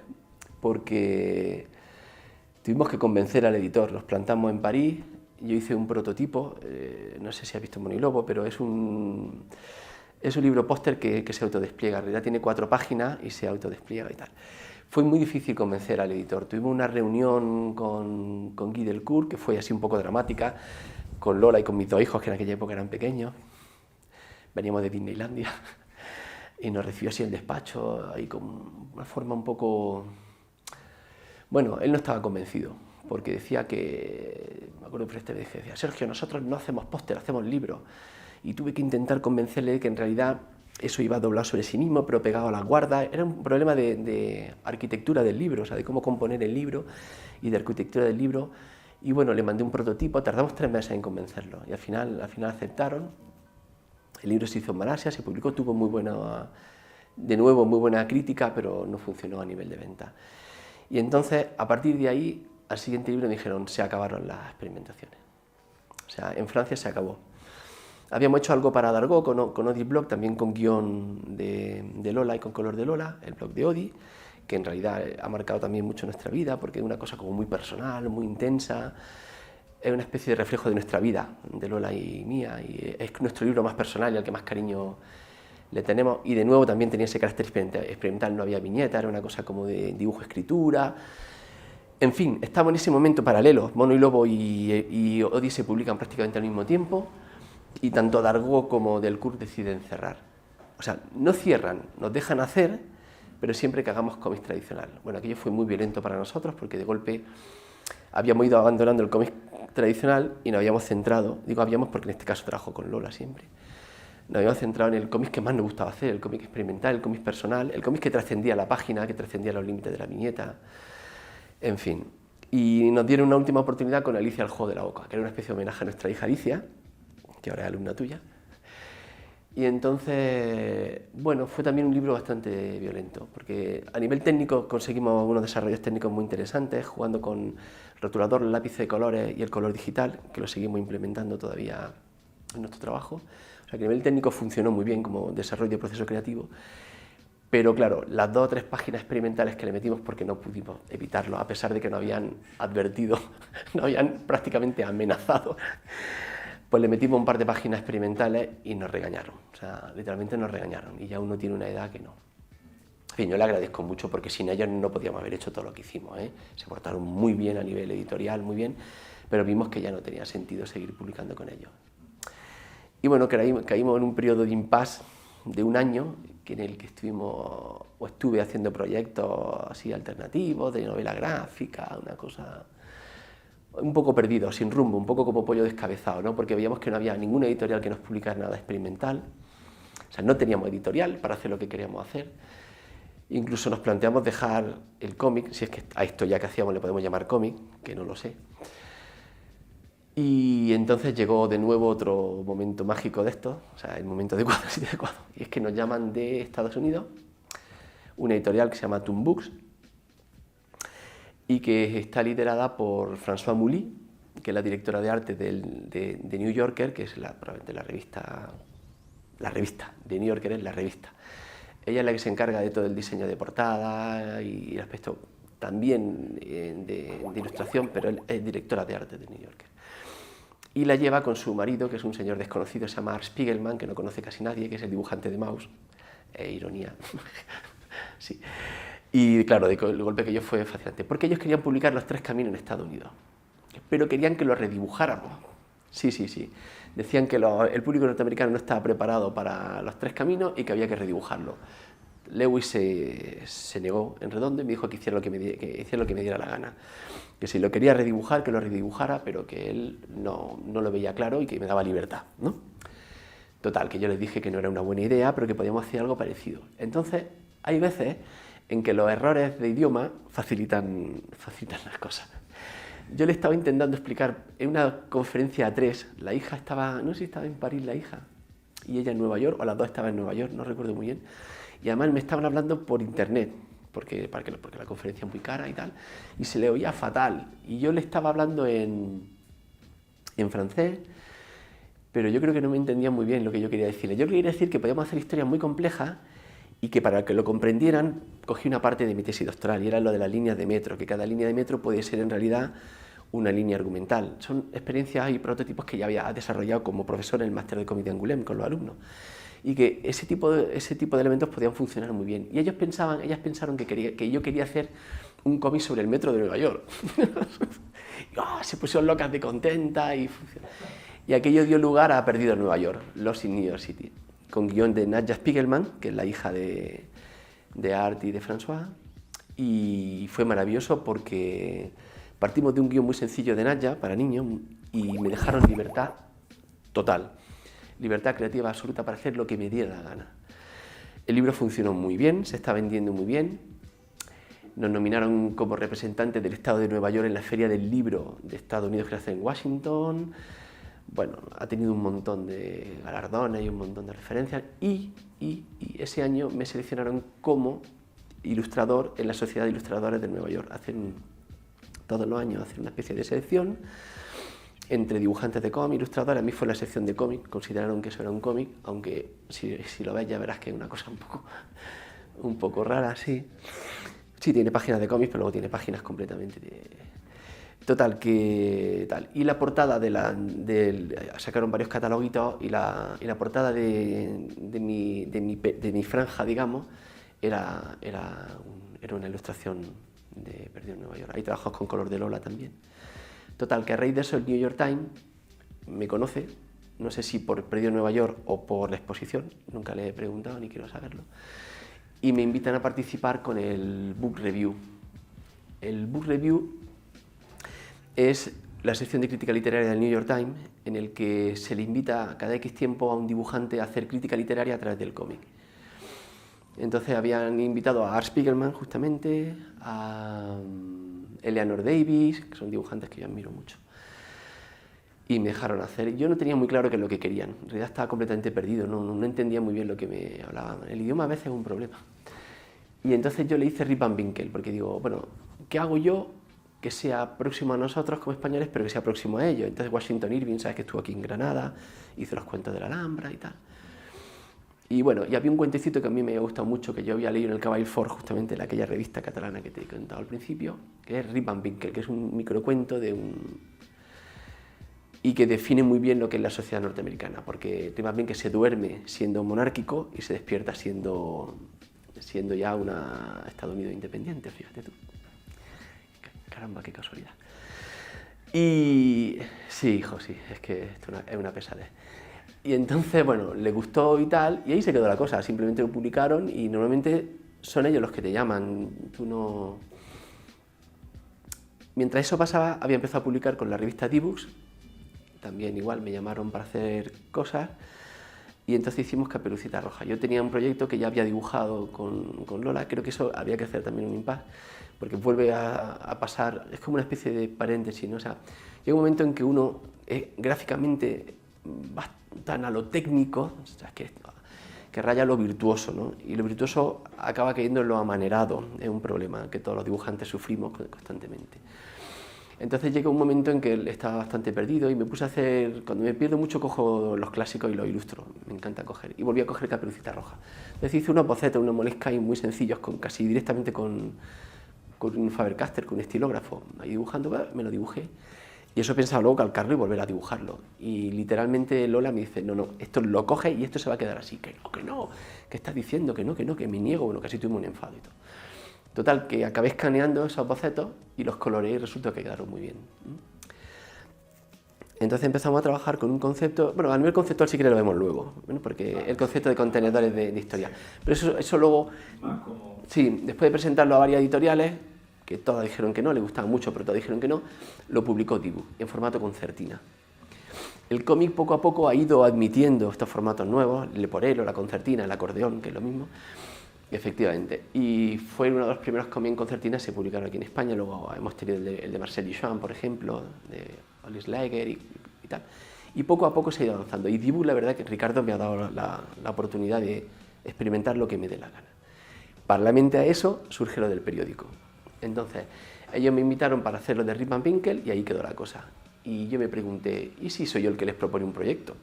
porque tuvimos que convencer al editor. Nos plantamos en París, yo hice un prototipo, no sé si has visto Mono y Lobo, pero es un libro póster que se autodespliega. En realidad tiene 4 páginas y se autodespliega y tal. Fue muy difícil convencer al editor. Tuvimos una reunión con Guy Delcourt, que fue así un poco dramática, con Lola y con mis 2 hijos, que en aquella época eran pequeños. Veníamos de Disneylandia y nos recibió así en el despacho, ahí con una forma un poco... Bueno, él no estaba convencido, porque decía que... Me acuerdo perfectamente que decía, Sergio, nosotros no hacemos póster, hacemos libros. Y tuve que intentar convencerle de que en realidad eso iba doblado sobre sí mismo, pero pegado a las guardas. Era un problema de arquitectura del libro, o sea, de cómo componer el libro y de arquitectura del libro. Y bueno, le mandé un prototipo, tardamos 3 meses en convencerlo, y al final aceptaron. El libro se hizo en Malasia, se publicó, tuvo muy buena crítica, pero no funcionó a nivel de venta. Y entonces, a partir de ahí, al siguiente libro me dijeron, se acabaron las experimentaciones. O sea, en Francia se acabó. Habíamos hecho algo para Dargaud con Odi Blog, también con guión de Lola y con color de Lola, el blog de Odi, que en realidad ha marcado también mucho nuestra vida, porque es una cosa como muy personal, muy intensa. Es una especie de reflejo de nuestra vida, de Lola y mía, y es nuestro libro más personal y al que más cariño le tenemos. Y de nuevo también tenía ese carácter experimental, no había viñeta, era una cosa como de dibujo-escritura. En fin, estamos en ese momento paralelo. Mono y Lobo y Odi se publican prácticamente al mismo tiempo, y tanto Dargaud como Delcourt deciden cerrar. O sea, no cierran, nos dejan hacer, pero siempre que hagamos cómic tradicional. Bueno, aquello fue muy violento para nosotros, porque de golpe habíamos ido abandonando el cómic tradicional y nos habíamos centrado, digo habíamos porque en este caso trabajo con Lola siempre, nos habíamos centrado en el cómic que más nos gustaba hacer, el cómic experimental, el cómic personal, el cómic que trascendía la página, que trascendía los límites de la viñeta, en fin. Y nos dieron una última oportunidad con Alicia el juego de la Oca, que era una especie de homenaje a nuestra hija Alicia, que ahora es alumna tuya. Y entonces, bueno, fue también un libro bastante violento, porque a nivel técnico conseguimos unos desarrollos técnicos muy interesantes, jugando con rotulador, lápiz de colores y el color digital, que lo seguimos implementando todavía en nuestro trabajo. O sea, que a nivel técnico funcionó muy bien como desarrollo de proceso creativo, pero claro, las 2 o 3 páginas experimentales que le metimos, porque no pudimos evitarlo, a pesar de que nos habían advertido, nos habían prácticamente amenazado, pues le metimos un par de páginas experimentales y nos regañaron, o sea, literalmente nos regañaron, y ya uno tiene una edad que no. En fin, yo le agradezco mucho, porque sin ellos no podíamos haber hecho todo lo que hicimos, ¿eh? Se portaron muy bien a nivel editorial, muy bien, pero vimos que ya no tenía sentido seguir publicando con ellos. Y bueno, caímos en un periodo de impasse de 1 año, en el que estuve haciendo proyectos así alternativos, de novela gráfica, una cosa un poco perdido, sin rumbo, un poco como pollo descabezado, ¿no? Porque veíamos que no había ninguna editorial que nos publicara nada experimental, o sea, no teníamos editorial para hacer lo que queríamos hacer. Incluso nos planteamos dejar el cómic, si es que a esto ya que hacíamos le podemos llamar cómic, que no lo sé. Y entonces llegó de nuevo otro momento mágico de esto, o sea, el momento adecuado, el sitio adecuado, y es que nos llaman de Estados Unidos, una editorial que se llama Toon Books, y que está liderada por François Mouly, que es la directora de arte de New Yorker, que es probablemente la revista de New Yorker, es la revista. Ella es la que se encarga de todo el diseño de portada y el aspecto también de ilustración, pero es directora de arte de New Yorker. Y la lleva con su marido, que es un señor desconocido, se llama Art Spiegelman, que no conoce casi nadie, que es el dibujante de Maus. Ironía. Sí. Y claro, el golpe que yo fue fascinante, porque ellos querían publicar Los 3 caminos en Estados Unidos, pero querían que lo redibujáramos. Sí. Decían que el público norteamericano no estaba preparado para Los 3 caminos y que había que redibujarlo. Lewis se negó en redondo y me dijo que hiciera lo que me diera la gana. Que si lo quería redibujar, que lo redibujara, pero que él no lo veía claro y que me daba libertad, ¿no? Total, que yo les dije que no era una buena idea, pero que podíamos hacer algo parecido. Entonces, hay veces en que los errores de idioma facilitan las cosas. Yo le estaba intentando explicar en una conferencia a 3, la hija estaba, no sé si estaba en París la hija, y ella en Nueva York, o las dos estaban en Nueva York, no recuerdo muy bien, y además me estaban hablando por internet, porque la conferencia es muy cara y tal, y se le oía fatal, y yo le estaba hablando en francés, pero yo creo que no me entendían muy bien lo que yo quería decirle. Yo quería decir que podíamos hacer historias muy complejas y que para que lo comprendieran cogí una parte de mi tesis doctoral y era lo de las líneas de metro, que cada línea de metro puede ser en realidad una línea argumental. Son experiencias y prototipos que ya había desarrollado como profesor en el máster de cómic de Angoulême con los alumnos y que ese tipo de elementos podían funcionar muy bien. Y ellas pensaron que yo quería hacer un cómic sobre el metro de Nueva York. Y, se pusieron locas de contenta y aquello dio lugar a Perdido en Nueva York, Lost in New York City, con guión de Nadja Spiegelman, que es la hija de Art y de François, y fue maravilloso porque partimos de un guión muy sencillo de Nadja para niños y me dejaron libertad total, libertad creativa absoluta para hacer lo que me diera la gana. El libro funcionó muy bien, se está vendiendo muy bien, nos nominaron como representantes del estado de Nueva York en la Feria del Libro de Estados Unidos que se hace en Washington. Bueno, ha tenido un montón de galardones y un montón de referencias y ese año me seleccionaron como ilustrador en la Sociedad de Ilustradores de Nueva York. Todos los años hacen una especie de selección entre dibujantes de cómic, ilustradores. A mí fue la sección de cómic, consideraron que eso era un cómic, aunque si lo ves ya verás que es una cosa un poco rara, sí. Sí, tiene páginas de cómics, pero luego tiene páginas completamente Total, que tal. Y la portada sacaron varios cataloguitos y la portada de mi franja, digamos, era una ilustración de Perdido en Nueva York. Hay trabajos con color de Lola también. Total, que a raíz de eso el New York Times me conoce, no sé si por Perdido en Nueva York o por la exposición, nunca le he preguntado ni quiero saberlo, y me invitan a participar con el Book Review. El Book Review es la sección de crítica literaria del New York Times, en el que se le invita cada X tiempo a un dibujante a hacer crítica literaria a través del cómic. Entonces habían invitado a Art Spiegelman, justamente, a Eleanor Davis, que son dibujantes que yo admiro mucho, y me dejaron hacer. Yo no tenía muy claro qué es lo que querían, en realidad estaba completamente perdido, no entendía muy bien lo que me hablaban. El idioma a veces es un problema. Y entonces yo le hice Rip Van Winkle, porque digo, bueno, ¿qué hago yo que sea próximo a nosotros como españoles, pero que sea próximo a ellos? Entonces Washington Irving, sabes que estuvo aquí en Granada, hizo los cuentos de la Alhambra y tal. Y bueno, y había un cuentecito que a mí me había gustado mucho, que yo había leído en el Cavall Fort, justamente en aquella revista catalana que te he contado al principio, que es Rip Van Winkle, que es un microcuento y que define muy bien lo que es la sociedad norteamericana, porque Rip Van Winkle se duerme siendo monárquico y se despierta siendo ya una Estados Unidos independiente, fíjate tú. Caramba, qué casualidad. Y sí, hijo, sí, es que esto es una pesadez. Y entonces, bueno, le gustó y tal, y ahí se quedó la cosa, simplemente lo publicaron y normalmente son ellos los que te llaman, tú no... Mientras eso pasaba, había empezado a publicar con la revista D-Books, también igual me llamaron para hacer cosas, y entonces hicimos Caperucita Roja. Yo tenía un proyecto que ya había dibujado con Lola, creo que eso había que hacer también un impasse, porque vuelve a pasar, es como una especie de paréntesis, ¿no? O sea, llega un momento en que uno gráficamente va tan a lo técnico, o sea, que raya lo virtuoso, ¿no? Y lo virtuoso acaba cayendo en lo amanerado, es un problema que todos los dibujantes sufrimos constantemente. Entonces llega un momento en que estaba bastante perdido y me puse a hacer, cuando me pierdo mucho cojo los clásicos y los ilustro, me encanta coger, y volví a coger Caperucita Roja. Entonces hice unos bocetos, unos moleskine muy sencillos, casi directamente con un Faber-Castell, con un estilógrafo, ahí dibujando, me lo dibujé, y eso pensaba luego calcarlo y volver a dibujarlo, y literalmente Lola me dice, no, esto lo coges y esto se va a quedar así, que no, ¿qué estás diciendo? Que me niego, bueno, casi tuvimos un enfado y todo. Total, que acabé escaneando esos bocetos y los coloreé y resulta que quedaron muy bien. Entonces empezamos a trabajar con un concepto, bueno, a nivel conceptual sí que lo vemos luego, ¿no? Porque el concepto de contenedores de historia. Pero eso luego, sí, después de presentarlo a varias editoriales, que todas dijeron que no, le gustaba mucho, pero todas dijeron que no, lo publicó D-Book en formato concertina. El cómic poco a poco ha ido admitiendo estos formatos nuevos, el leporelo, la concertina, el acordeón, que es lo mismo, efectivamente. Y fue uno de los primeros cómics en concertina que se publicaron aquí en España. Luego hemos tenido el de Marcel Duchamp, por ejemplo, de Olis Lager y tal. Y poco a poco se ha ido avanzando. Y Dibu, la verdad que Ricardo me ha dado la oportunidad de experimentar lo que me dé la gana. Paralelamente a eso surge lo del periódico. Entonces, ellos me invitaron para hacer lo de Rip Van Winkle y ahí quedó la cosa. Y yo me pregunté, ¿y si soy yo el que les propone un proyecto?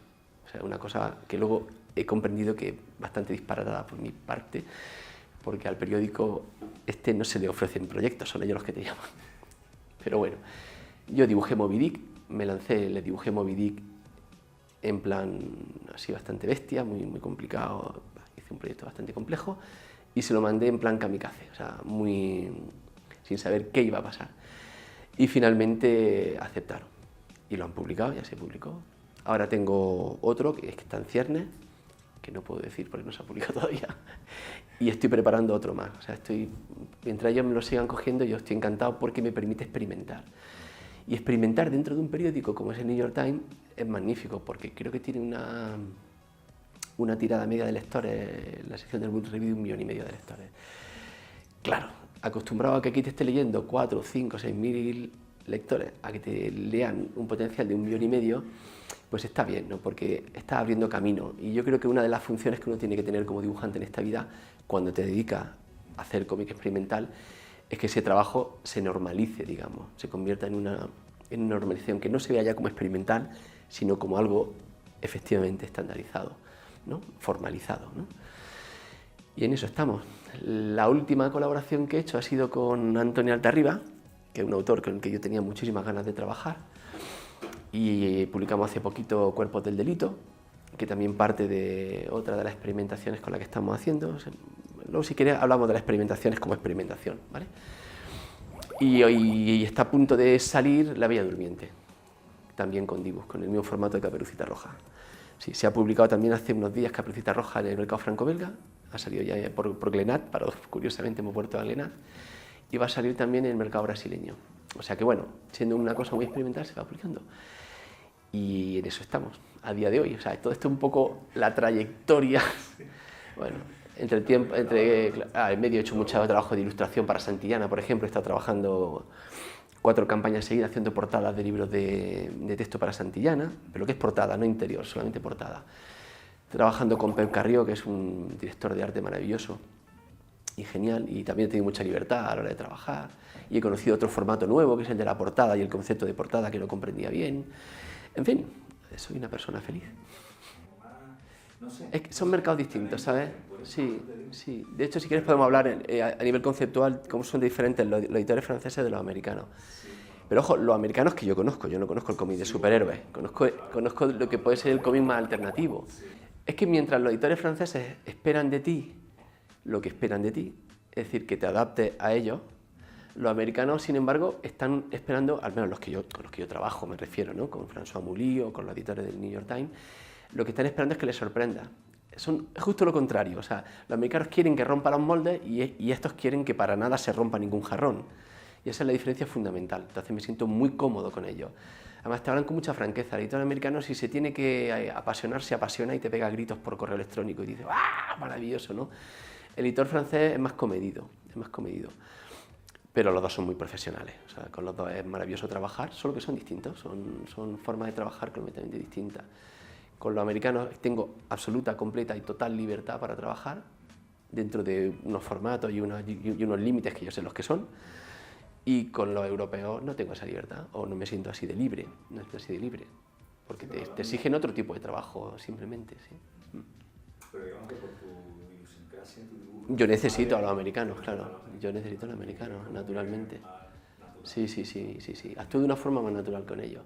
O sea, una cosa que luego he comprendido que es bastante disparatada por mi parte, porque al periódico no se le ofrecen proyectos, son ellos los que te llaman. Pero bueno, yo dibujé Moby Dick, me lancé, le dibujé Moby Dick en plan así bastante bestia, muy complicado, hice un proyecto bastante complejo y se lo mandé en plan kamikaze, o sea, sin saber qué iba a pasar. Y finalmente aceptaron y lo han publicado, ya se publicó. Ahora tengo otro que está en ciernes, que no puedo decir porque no se ha publicado todavía, y estoy preparando otro más. O sea, mientras ellos me lo sigan cogiendo, yo estoy encantado porque me permite experimentar. Y experimentar dentro de un periódico como es el New York Times es magnífico, porque creo que tiene una tirada media de lectores, la sección del World Review, 1,5 millones de lectores. Claro, acostumbrado a que aquí te esté leyendo 4, 5, 6.000 lectores, a que te lean un potencial de 1,5 millones, pues está bien, ¿no? Porque estás abriendo camino. Y yo creo que una de las funciones que uno tiene que tener como dibujante en esta vida, cuando te dedicas a hacer cómic experimental, es que ese trabajo se normalice, digamos, se convierta en una normalización, que no se vea ya como experimental, sino como algo efectivamente estandarizado, ¿no? Formalizado, ¿no? Y en eso estamos. La última colaboración que he hecho ha sido con Antonio Altarriba, que es un autor con el que yo tenía muchísimas ganas de trabajar, y publicamos hace poquito Cuerpos del Delito, que también parte de otra de las experimentaciones con la que estamos haciendo. Luego, si queréis, hablamos de las experimentaciones como experimentación, ¿vale? Y hoy está a punto de salir La Bella Durmiente, también con Dibus, con el mismo formato de Caperucita Roja. Sí, se ha publicado también hace unos días Caperucita Roja en el mercado franco-belga, ha salido ya por Glenat, curiosamente hemos vuelto a Glenat, y va a salir también en el mercado brasileño. O sea que bueno, siendo una cosa muy experimental, se va publicando. Y en eso estamos, a día de hoy. O sea, todo esto es un poco la trayectoria. Bueno, en medio he hecho mucho trabajo de ilustración para Santillana, por ejemplo. He estado trabajando 4 campañas seguidas haciendo portadas de libros de texto para Santillana, pero que es portada, no interior, solamente portada. Trabajando con Pep Carrió, que es un director de arte maravilloso y genial, y también he tenido mucha libertad a la hora de trabajar. Y he conocido otro formato nuevo, que es el de la portada y el concepto de portada, que no comprendía bien. En fin, soy una persona feliz. Es que son mercados distintos, ¿sabes? Sí, sí. De hecho, si quieres podemos hablar a nivel conceptual cómo son diferentes los editores franceses de los americanos. Pero ojo, los americanos que yo no conozco el cómic de superhéroes, conozco lo que puede ser el cómic más alternativo. Es que mientras los editores franceses esperan de ti lo que esperan de ti, es decir, que te adaptes a ellos, los americanos, sin embargo, están esperando, al menos con los que yo trabajo, me refiero, ¿no? Con François Mouly o con los editores del New York Times, lo que están esperando es que les sorprenda. Es justo lo contrario, o sea, los americanos quieren que rompa los moldes y estos quieren que para nada se rompa ningún jarrón. Y esa es la diferencia fundamental, entonces me siento muy cómodo con ellos. Además te hablan con mucha franqueza, el editor americano si se tiene que apasionar, se apasiona y te pega gritos por correo electrónico y dice ¡ah, maravilloso!, ¿no? El editor francés es más comedido, pero los dos son muy profesionales, o sea, con los dos es maravilloso trabajar, solo que son distintos, son formas de trabajar completamente distintas. Con los americanos tengo absoluta, completa y total libertad para trabajar dentro de unos formatos y unos límites que yo sé los que son, y con los europeos no tengo esa libertad, o no me siento así de libre, porque te exigen otro tipo de trabajo simplemente, sí. Pero digamos que por tu idiosincrasia, tu dibujo... Yo necesito a los americanos, claro, yo necesito a los americanos, naturalmente. Sí, actúo de una forma más natural con ellos.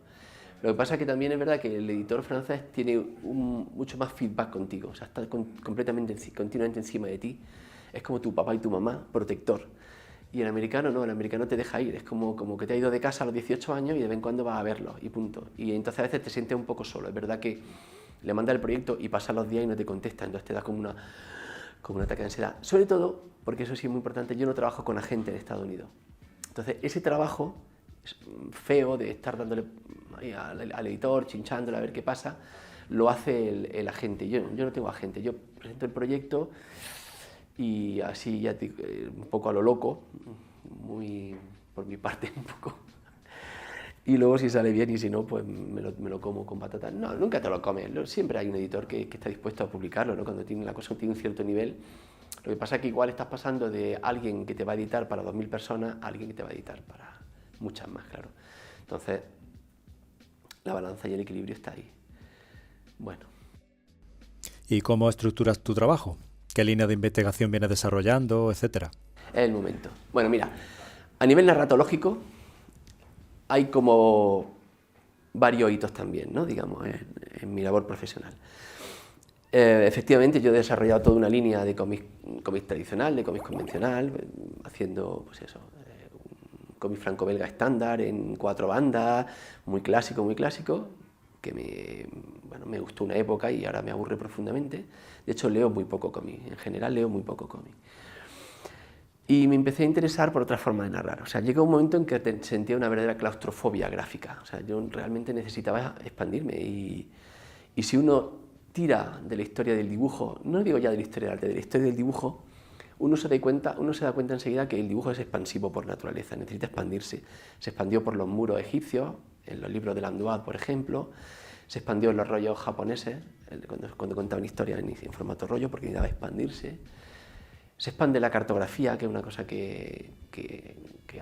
Lo que pasa es que también es verdad que el editor francés tiene mucho más feedback contigo, o sea, está continuamente encima de ti. Es como tu papá y tu mamá, protector. Y el americano no, el americano te deja ir, es como que te ha ido de casa a los 18 años y de vez en cuando vas a verlo y punto. Y entonces a veces te sientes un poco solo, es verdad que le manda el proyecto y pasan los días y no te contesta, entonces te da como un ataque de ansiedad. Sobre todo, porque eso sí es muy importante, yo no trabajo con agentes de Estados Unidos. Entonces ese trabajo feo de estar dándole al editor, chinchándole a ver qué pasa, lo hace el agente. Yo no tengo agente, yo presento el proyecto y así ya un poco a lo loco, muy por mi parte un poco. Y luego si sale bien y si no, pues me lo como con patatas. No, nunca te lo comes. Siempre hay un editor que está dispuesto a publicarlo, ¿no? Cuando la cosa tiene un cierto nivel. Lo que pasa es que igual estás pasando de alguien que te va a editar para 2.000 personas a alguien que te va a editar para muchas más, claro. Entonces, la balanza y el equilibrio está ahí. Bueno. ¿Y cómo estructuras tu trabajo? ¿Qué línea de investigación vienes desarrollando, etcétera? Es el momento. Bueno, mira, a nivel narratológico hay como varios hitos también, ¿no? Digamos, en mi labor profesional. Efectivamente, yo he desarrollado toda una línea de cómic tradicional, de cómic convencional, haciendo, pues eso, un cómic franco-belga estándar en 4 bandas, muy clásico, que me gustó una época y ahora me aburre profundamente. De hecho, leo muy poco cómic, en general leo muy poco cómic. Y me empecé a interesar por otra forma de narrar. O sea, llegó un momento en que sentía una verdadera claustrofobia gráfica. O sea, yo realmente necesitaba expandirme. Y si uno tira de la historia del dibujo, no digo ya de la historia del arte, de la historia del dibujo, uno se da cuenta enseguida que el dibujo es expansivo por naturaleza, necesita expandirse. Se expandió por los muros egipcios, en los libros de Landois, por ejemplo, se expandió en los rollos japoneses, cuando contaban historias en formato rollo, porque necesitaba expandirse. Se expande la cartografía, que es una cosa que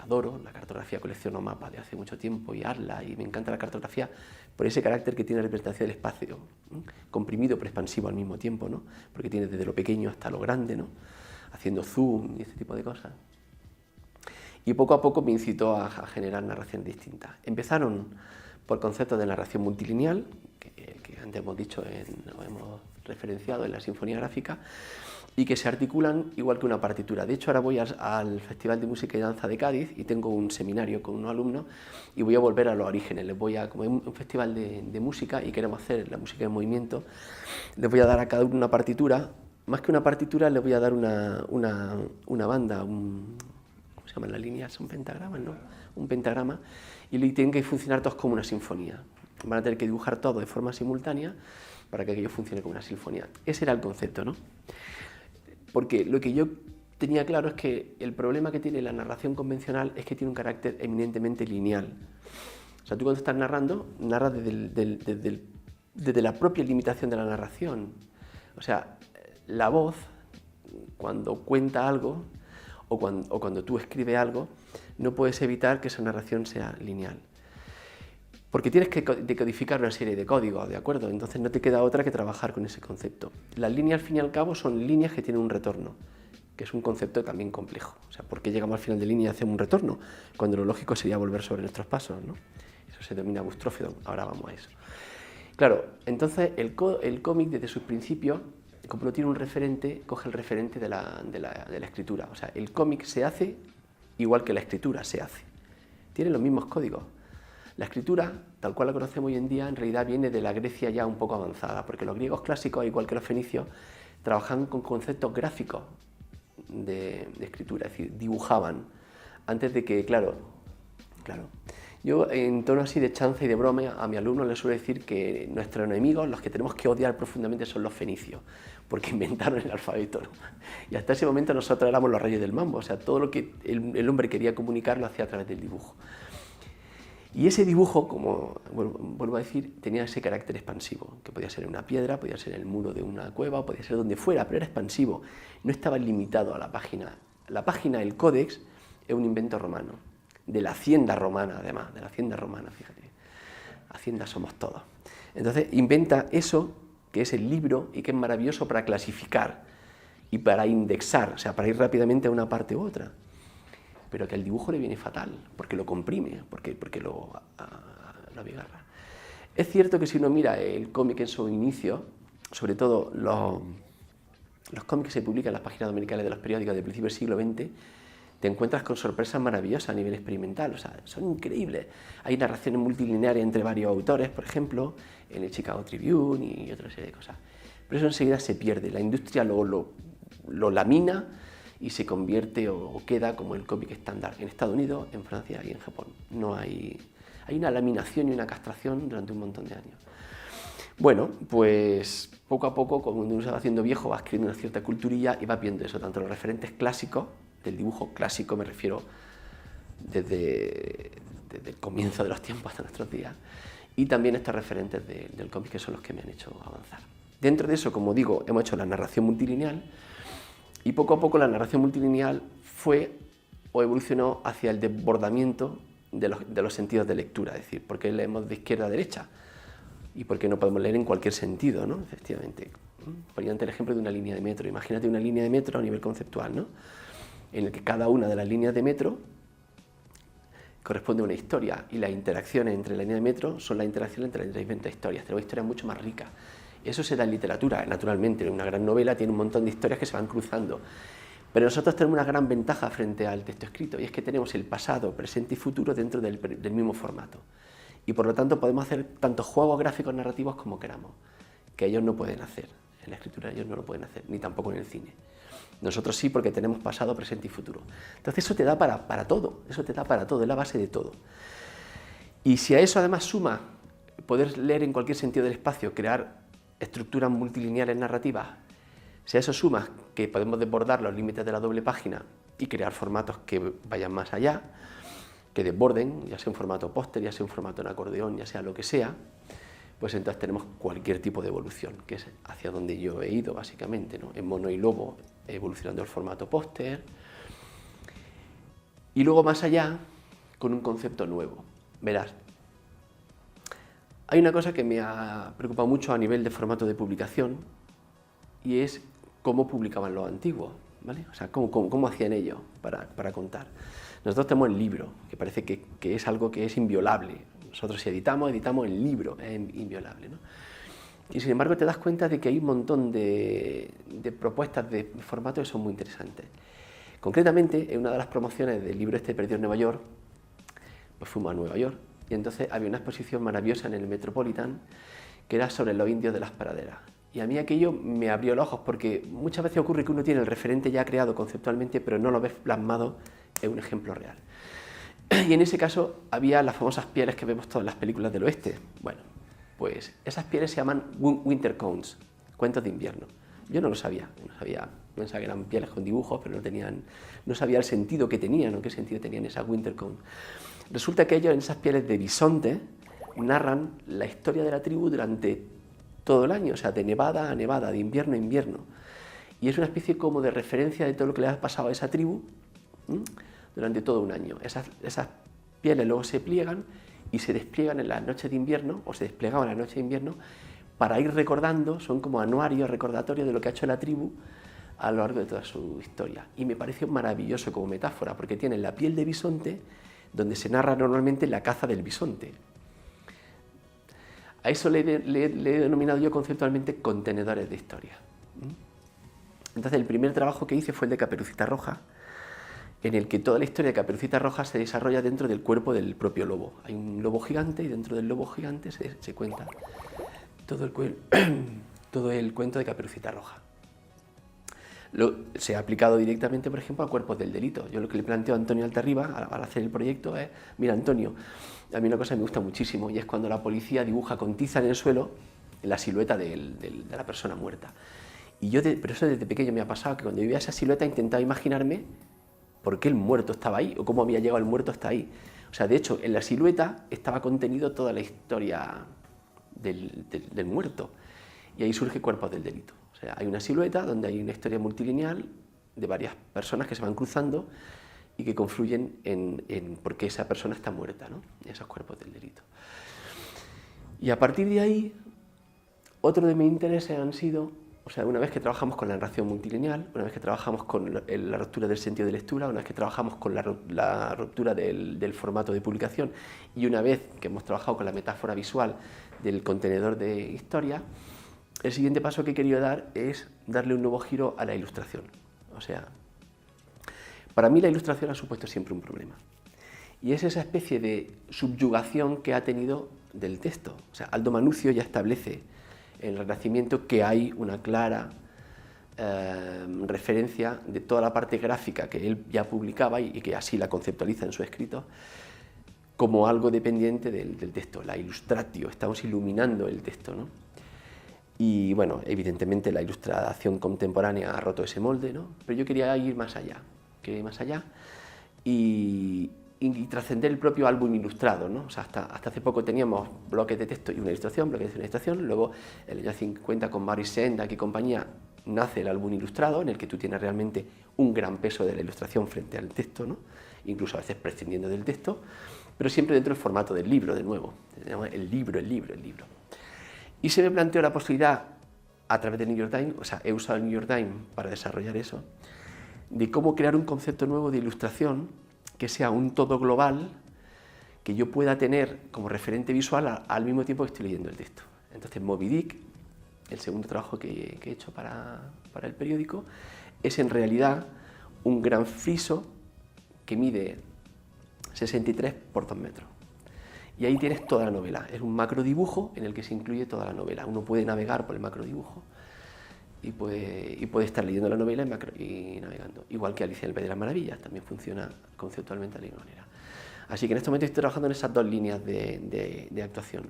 adoro. La cartografía, colecciono mapas de hace mucho tiempo y hazla, y me encanta la cartografía por ese carácter que tiene la representación del espacio, ¿no? Comprimido pero expansivo al mismo tiempo, ¿no? Porque tiene desde lo pequeño hasta lo grande, ¿no? Haciendo zoom y este tipo de cosas. Y poco a poco me incitó a generar narraciones distintas. Empezaron por conceptos de narración multilineal, que antes hemos dicho, lo hemos referenciado en la sinfonía gráfica, y que se articulan igual que una partitura. De hecho, ahora voy al Festival de Música y Danza de Cádiz y tengo un seminario con unos alumnos y voy a volver a los orígenes. Como es un festival de música y queremos hacer la música en movimiento, les voy a dar a cada uno una partitura. Más que una partitura, les voy a dar una banda, ¿cómo se llaman las líneas? Son pentagramas, ¿no? Un pentagrama, y tienen que funcionar todos como una sinfonía. Van a tener que dibujar todo de forma simultánea para que aquello funcione como una sinfonía. Ese era el concepto, ¿no? Porque lo que yo tenía claro es que el problema que tiene la narración convencional es que tiene un carácter eminentemente lineal. O sea, tú cuando estás narrando, narras desde la propia limitación de la narración. O sea, la voz, cuando cuenta algo, o cuando tú escribes algo, no puedes evitar que esa narración sea lineal. Porque tienes que decodificar una serie de códigos, ¿de acuerdo? Entonces no te queda otra que trabajar con ese concepto. Las líneas, al fin y al cabo, son líneas que tienen un retorno, que es un concepto también complejo. O sea, ¿por qué llegamos al final de línea y hacemos un retorno? Cuando lo lógico sería volver sobre nuestros pasos, ¿no? Eso se denomina bustrófilo, ahora vamos a eso. Claro, entonces el cómic desde sus principios, como no tiene un referente, coge el referente de la escritura. O sea, el cómic se hace igual que la escritura se hace. Tiene los mismos códigos. La escritura, tal cual la conocemos hoy en día, en realidad viene de la Grecia ya un poco avanzada, porque los griegos clásicos, igual que los fenicios, trabajaban con conceptos gráficos de escritura, es decir, dibujaban, antes de que, claro, yo en tono así de chanza y de broma a mi alumno le suelo decir que nuestros enemigos, los que tenemos que odiar profundamente, son los fenicios, porque inventaron el alfabeto, ¿no? Y hasta ese momento nosotros éramos los reyes del mambo, o sea, todo lo que el hombre quería comunicar lo hacía a través del dibujo. Y ese dibujo, como vuelvo a decir, tenía ese carácter expansivo, que podía ser en una piedra, podía ser en el muro de una cueva, podía ser donde fuera, pero era expansivo, no estaba limitado a la página. La página, el códex, es un invento romano, de la hacienda romana además, de la hacienda romana, fíjate, hacienda somos todos. Entonces inventa eso, que es el libro, y que es maravilloso para clasificar y para indexar, o sea, para ir rápidamente a una parte u otra. Pero que al dibujo le viene fatal, porque lo comprime, porque lo abigarra. Es cierto que si uno mira el cómic en su inicio, sobre todo los cómics que se publican en las páginas dominicales de los periódicos del principio del siglo XX, te encuentras con sorpresas maravillosas a nivel experimental, o sea, son increíbles. Hay narraciones multilineares entre varios autores, por ejemplo, en el Chicago Tribune y otra serie de cosas. Pero eso enseguida se pierde, la industria lo lamina y se convierte o queda como el cómic estándar en Estados Unidos, en Francia y en Japón. No hay hay una laminación y una castración durante un montón de años. Bueno, pues poco a poco, como uno se va haciendo viejo, vas adquiriendo una cierta culturilla y vas viendo eso, tanto los referentes clásicos, del dibujo clásico me refiero desde el comienzo de los tiempos hasta nuestros días, y también estos referentes del cómic que son los que me han hecho avanzar. Dentro de eso, como digo, hemos hecho la narración multilineal y poco a poco la narración multilineal fue o evolucionó hacia el desbordamiento de los sentidos de lectura, es decir, ¿por qué leemos de izquierda a derecha? ¿Y por qué no podemos leer en cualquier sentido, ¿no? Efectivamente. Ponía ante el ejemplo de una línea de metro. Imagínate una línea de metro a nivel conceptual, ¿no? En el que cada una de las líneas de metro corresponde a una historia y las interacciones entre la línea de metro son las interacciones entre las diferentes historias. Tenemos historias mucho más ricas. Eso se da en literatura, naturalmente. Una gran novela tiene un montón de historias que se van cruzando. Pero nosotros tenemos una gran ventaja frente al texto escrito y es que tenemos el pasado, presente y futuro dentro del mismo formato. Y por lo tanto podemos hacer tantos juegos gráficos narrativos como queramos, que ellos no pueden hacer. En la escritura ellos no lo pueden hacer, ni tampoco en el cine. Nosotros sí, porque tenemos pasado, presente y futuro. Entonces eso te da para todo, eso te da para todo, es la base de todo. Y si a eso además suma poder leer en cualquier sentido del espacio, crear estructuras multilineales narrativas, si a eso sumas que podemos desbordar los límites de la doble página y crear formatos que vayan más allá, que desborden, ya sea un formato póster, ya sea un formato en acordeón, ya sea lo que sea, pues entonces tenemos cualquier tipo de evolución, que es hacia donde yo he ido básicamente, ¿no? En Mono y Lobo, evolucionando el formato póster, y luego más allá, con un concepto nuevo. Verás, hay una cosa que me ha preocupado mucho a nivel de formato de publicación, y es cómo publicaban los antiguos, ¿vale? O sea, cómo hacían ellos para contar. Nosotros tenemos el libro, que parece que es algo que es inviolable. Nosotros si editamos el libro, es inviolable, ¿no? Y sin embargo te das cuenta de que hay un montón de propuestas de formato que son muy interesantes. Concretamente, en una de las promociones del libro Perdido en Nueva York, pues fuimos a Nueva York y entonces había una exposición maravillosa en el Metropolitan que era sobre los indios de las praderas. Y a mí aquello me abrió los ojos porque muchas veces ocurre que uno tiene el referente ya creado conceptualmente, pero no lo ves plasmado en un ejemplo real. Y en ese caso había las famosas pieles que vemos todas las películas del oeste. Bueno, pues esas pieles se llaman winter cones, cuentos de invierno. Yo no lo sabía, pensaba que eran pieles con dibujos, pero no sabía el sentido que tenían o qué sentido tenían esas winter cones. Resulta que ellos en esas pieles de bisonte narran la historia de la tribu durante todo el año, o sea, de nevada a nevada, de invierno a invierno. Y es una especie como de referencia de todo lo que le ha pasado a esa tribu durante todo un año. Esas pieles luego se pliegan y se despliegan en las noches de invierno, o se desplegaban en las noches de invierno, para ir recordando, son como anuarios recordatorios de lo que ha hecho la tribu a lo largo de toda su historia. Y me pareció maravilloso como metáfora, porque tienen la piel de bisonte, donde se narra normalmente la caza del bisonte. A eso le he denominado yo conceptualmente contenedores de historia. Entonces el primer trabajo que hice fue el de Caperucita Roja, en el que toda la historia de Caperucita Roja se desarrolla dentro del cuerpo del propio lobo. Hay un lobo gigante y dentro del lobo gigante se cuenta todo el cuento de Caperucita Roja. Se ha aplicado directamente, por ejemplo, a cuerpos del delito. Yo lo que le planteo a Antonio Altarriba al hacer el proyecto es, mira Antonio, a mí una cosa que me gusta muchísimo y es cuando la policía dibuja con tiza en el suelo la silueta de la persona muerta. Pero eso desde pequeño me ha pasado, que cuando yo veía esa silueta intentaba imaginarme por qué el muerto estaba ahí o cómo había llegado el muerto hasta ahí. O sea, de hecho, en la silueta estaba contenido toda la historia del muerto y ahí surge Cuerpos del Delito. O sea, hay una silueta donde hay una historia multilineal de varias personas que se van cruzando y que confluyen en por qué esa persona está muerta, ¿no? Esos cuerpos del delito. Y a partir de ahí, otro de mis intereses han sido, o sea, una vez que trabajamos con la narración multilineal, una vez que trabajamos con la ruptura del sentido de lectura, una vez que trabajamos con la ruptura del formato de publicación y una vez que hemos trabajado con la metáfora visual del contenedor de historia, el siguiente paso que he querido dar es darle un nuevo giro a la ilustración. O sea, para mí la ilustración ha supuesto siempre un problema. Y es esa especie de subyugación que ha tenido del texto. O sea, Aldo Manuzio ya establece en el Renacimiento que hay una clara referencia de toda la parte gráfica que él ya publicaba y que así la conceptualiza en su escrito, como algo dependiente del texto, la illustratio, estamos iluminando el texto, ¿no? Y bueno, evidentemente la ilustración contemporánea ha roto ese molde, ¿no? Pero yo quería ir más allá, y trascender el propio álbum ilustrado, ¿no? O sea, hasta hace poco teníamos bloques de texto y una ilustración, bloques de una ilustración, luego en el año 50 con Mary Sendak y compañía nace el álbum ilustrado, en el que tú tienes realmente un gran peso de la ilustración frente al texto, ¿no? Incluso a veces prescindiendo del texto, pero siempre dentro del formato del libro, de nuevo, el libro. Y se me planteó la posibilidad, a través del New York Times, o sea, he usado el New York Times para desarrollar eso, de cómo crear un concepto nuevo de ilustración que sea un todo global, que yo pueda tener como referente visual al mismo tiempo que estoy leyendo el texto. Entonces, Moby Dick, el segundo trabajo que he hecho para el periódico, es en realidad un gran friso que mide 63 por 2 metros. Y ahí tienes toda la novela. Es un macro dibujo en el que se incluye toda la novela. Uno puede navegar por el macro dibujo y puede estar leyendo la novela y navegando. Igual que Alicia en el País de las Maravillas, también funciona conceptualmente de la misma manera. Así que en este momento estoy trabajando en esas dos líneas de actuación.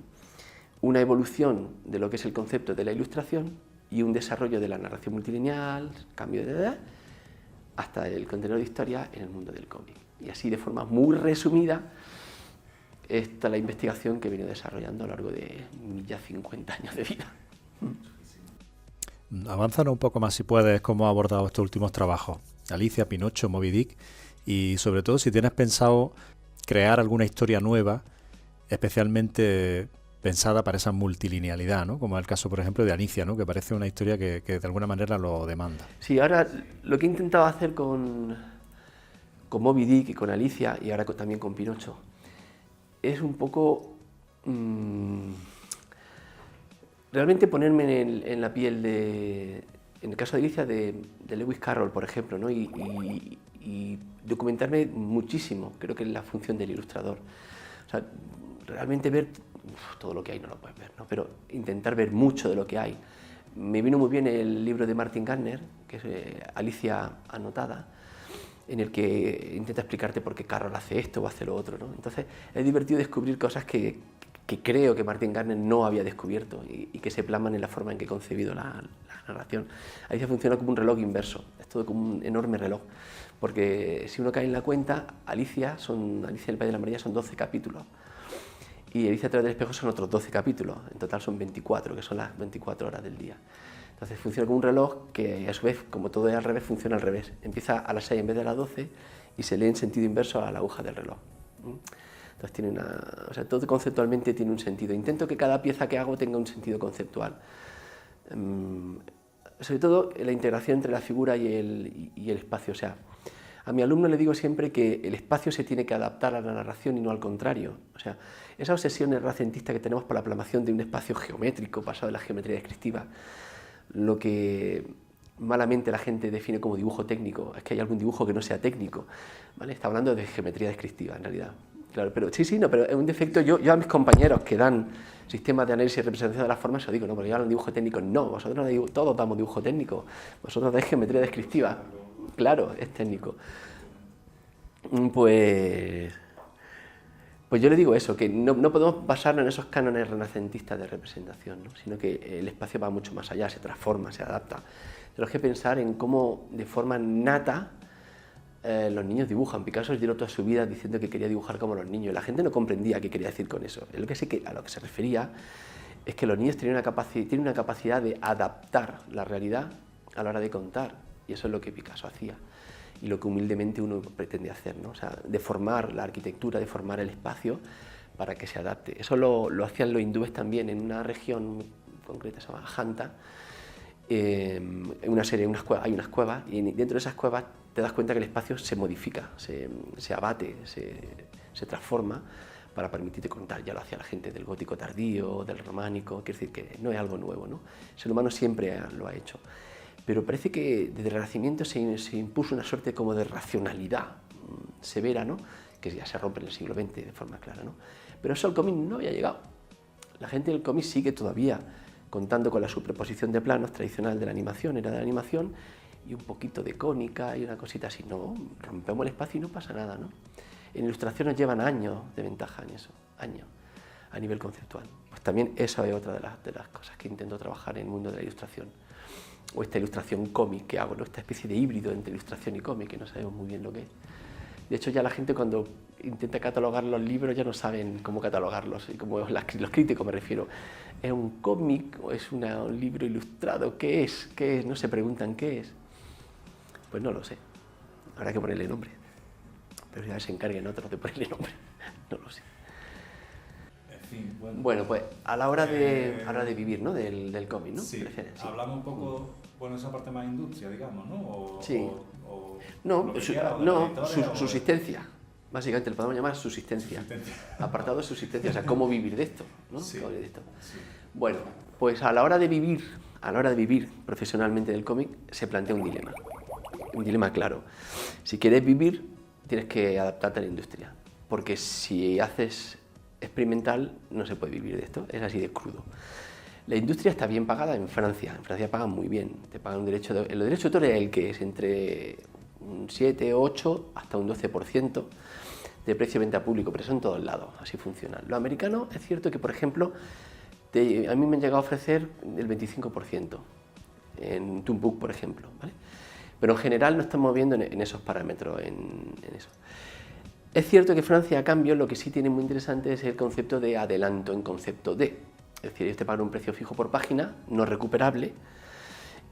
Una evolución de lo que es el concepto de la ilustración y un desarrollo de la narración multilineal, cambio de edad, hasta el contenido de historia en el mundo del cómic. Y así, de forma muy resumida, esta es la investigación que he venido desarrollando a lo largo de mis ya 50 años de vida. Avánzanos un poco más, si puedes, cómo has abordado estos últimos trabajos. Alicia, Pinocho, Moby Dick, y sobre todo si tienes pensado crear alguna historia nueva, especialmente pensada para esa multilinealidad, ¿no? Como es el caso, por ejemplo, de Alicia, ¿no? Que parece una historia que de alguna manera lo demanda. Sí, ahora lo que he intentado hacer con Moby Dick y con Alicia, y ahora también con Pinocho, es un poco realmente ponerme en la piel en el caso de Alicia, de Lewis Carroll, por ejemplo, ¿no? y documentarme muchísimo, creo que es la función del ilustrador. O sea, realmente ver todo lo que hay no lo puedes ver, ¿no? Pero intentar ver mucho de lo que hay. Me vino muy bien el libro de Martin Gardner, que es Alicia anotada, en el que intenta explicarte por qué Carroll hace esto o hace lo otro, ¿no? Entonces es divertido descubrir cosas que creo que Martin Gardner no había descubierto y que se plasman en la forma en que he concebido la narración. Alicia funciona como un reloj inverso, es todo como un enorme reloj, porque si uno cae en la cuenta, Alicia en el País de la Maravilla son 12 capítulos y Alicia a través del espejo son otros 12 capítulos, en total son 24, que son las 24 horas del día. Entonces funciona como un reloj que a su vez, como todo es al revés, funciona al revés. Empieza a las 6 en vez de a las 12 y se lee en sentido inverso a la aguja del reloj. Entonces todo conceptualmente tiene un sentido. Intento que cada pieza que hago tenga un sentido conceptual. Sobre todo la integración entre la figura y el espacio. O sea, a mi alumno le digo siempre que el espacio se tiene que adaptar a la narración y no al contrario. O sea, esa obsesión renacentista que tenemos por la plasmación de un espacio geométrico basado en la geometría descriptiva, lo que malamente la gente define como dibujo técnico, es que hay algún dibujo que no sea técnico, ¿vale? Está hablando de geometría descriptiva en realidad. Claro, pero pero es un defecto. Yo a mis compañeros que dan sistemas de análisis y representación de las formas, os digo, no, porque yo hablo de dibujo técnico, no, vosotros no todos damos dibujo técnico, vosotros dais geometría descriptiva, claro, es técnico. Pues yo le digo eso, que no podemos basarnos en esos cánones renacentistas de representación, ¿no? Sino que el espacio va mucho más allá, se transforma, se adapta. Tenemos que pensar en cómo de forma nata los niños dibujan. Picasso llevó toda su vida diciendo que quería dibujar como los niños. La gente no comprendía qué quería decir con eso. Lo que sé que a lo que se refería es que los niños tienen una capacidad de adaptar la realidad a la hora de contar. Y eso es lo que Picasso hacía. Y lo que humildemente uno pretende hacer, ¿no? O sea, deformar la arquitectura, deformar el espacio para que se adapte. Eso lo hacían los hindúes también en una región concreta, se llama Janta. En una serie, hay unas cuevas, y dentro de esas cuevas te das cuenta que el espacio se modifica, se abate, se transforma para permitirte contar. Ya lo hacía la gente del gótico tardío, del románico, quiere decir que no es algo nuevo, ¿no? El ser humano siempre lo ha hecho. Pero parece que desde el Renacimiento se impuso una suerte como de racionalidad severa, ¿no? Que ya se rompe en el siglo XX de forma clara, ¿no? Pero eso al cómic no había llegado. La gente del cómic sigue todavía contando con la superposición de planos tradicional de la animación, era de la animación, y un poquito de cónica y una cosita así. No, rompemos el espacio y no pasa nada, ¿no? En ilustración nos llevan años de ventaja en eso, años, a nivel conceptual. Pues también eso es otra de las cosas que intento trabajar en el mundo de la ilustración. O esta ilustración cómic que hago, ¿no? Esta especie de híbrido entre ilustración y cómic, que no sabemos muy bien lo que es. De hecho, ya la gente cuando intenta catalogar los libros ya no saben cómo catalogarlos, y como los críticos me refiero. ¿Es un cómic o es un libro ilustrado? ¿Qué es? ¿Qué es? No se preguntan qué es. Pues no lo sé, habrá que ponerle nombre. Pero ya se encarguen otros de ponerle nombre, no lo sé. En fin, Bueno, pues a la hora de vivir, ¿no? Del cómic, ¿no? Sí, ¿Prefieres? Sí. hablamos un poco, bueno, esa parte más industria, digamos, ¿no? Sí. O No, lo que quiera, o de la editorial, o- subsistencia. Básicamente lo podemos llamar subsistencia. Apartado de subsistencia, o sea, cómo vivir de esto, ¿no? Sí. Cómo vivir de esto. Sí. Bueno, pues a la hora de vivir profesionalmente del cómic, se plantea un dilema claro. Si quieres vivir, tienes que adaptarte a la industria, porque si haces experimental, no se puede vivir de esto, es así de crudo. La industria está bien pagada en Francia pagan muy bien, te pagan el derecho de autor es el que es entre un 7, 8 hasta un 12% de precio de venta público, pero eso en todos lados, así funciona. Lo americano es cierto que, por ejemplo, a mí me han llegado a ofrecer el 25% en Toonbook, por ejemplo, ¿vale? Pero en general no estamos viendo en esos parámetros, en eso. Es cierto que Francia, a cambio, lo que sí tiene muy interesante es el concepto de adelanto en concepto de. Es decir, ellos te pagan un precio fijo por página, no recuperable,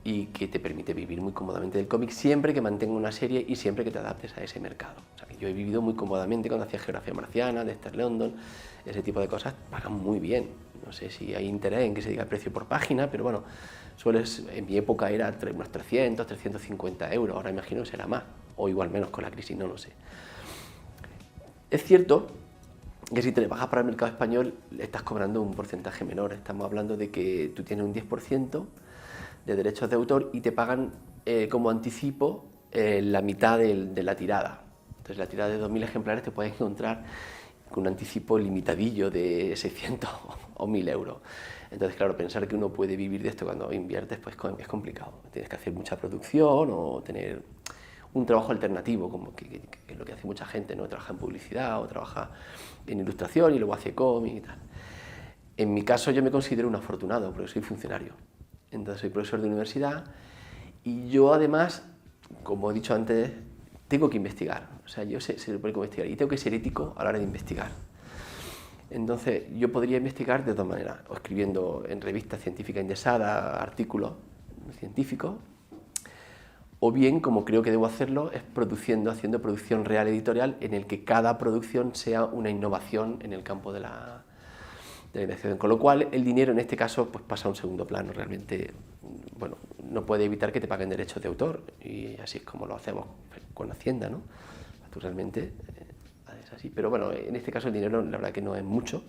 y que te permite vivir muy cómodamente del cómic siempre que mantenga una serie y siempre que te adaptes a ese mercado. O sea, que yo he vivido muy cómodamente cuando hacía Geografía Marciana, Dexter London, ese tipo de cosas pagan muy bien. No sé si hay interés en que se diga precio por página, pero bueno, en mi época era unos 300, 350 euros, ahora imagino que será más, o igual menos con la crisis, no lo sé. Es cierto que si te bajas para el mercado español estás cobrando un porcentaje menor, estamos hablando de que tú tienes un 10% de derechos de autor y te pagan como anticipo la mitad de la tirada. Entonces la tirada de 2.000 ejemplares te puedes encontrar con un anticipo limitadillo de 600 o 1.000 euros. Entonces, claro, pensar que uno puede vivir de esto cuando inviertes pues es complicado. Tienes que hacer mucha producción o tener un trabajo alternativo, como que es lo que hace mucha gente, ¿no? Trabaja en publicidad o trabaja en ilustración y luego hace cómic y tal. En mi caso yo me considero un afortunado porque soy funcionario. Entonces soy profesor de universidad y yo además, como he dicho antes, tengo que investigar. O sea, yo sé cómo investigar y tengo que ser ético a la hora de investigar. Entonces yo podría investigar de dos maneras, o escribiendo en revistas científicas indexadas, artículos científicos, o bien, como creo que debo hacerlo, es haciendo producción real editorial en el que cada producción sea una innovación en el campo de la investigación. Con lo cual, el dinero en este caso pues, pasa a un segundo plano. Realmente, bueno, no puede evitar que te paguen derechos de autor y así es como lo hacemos con Hacienda, ¿no? Naturalmente es así. Pero bueno, en este caso el dinero la verdad que no es mucho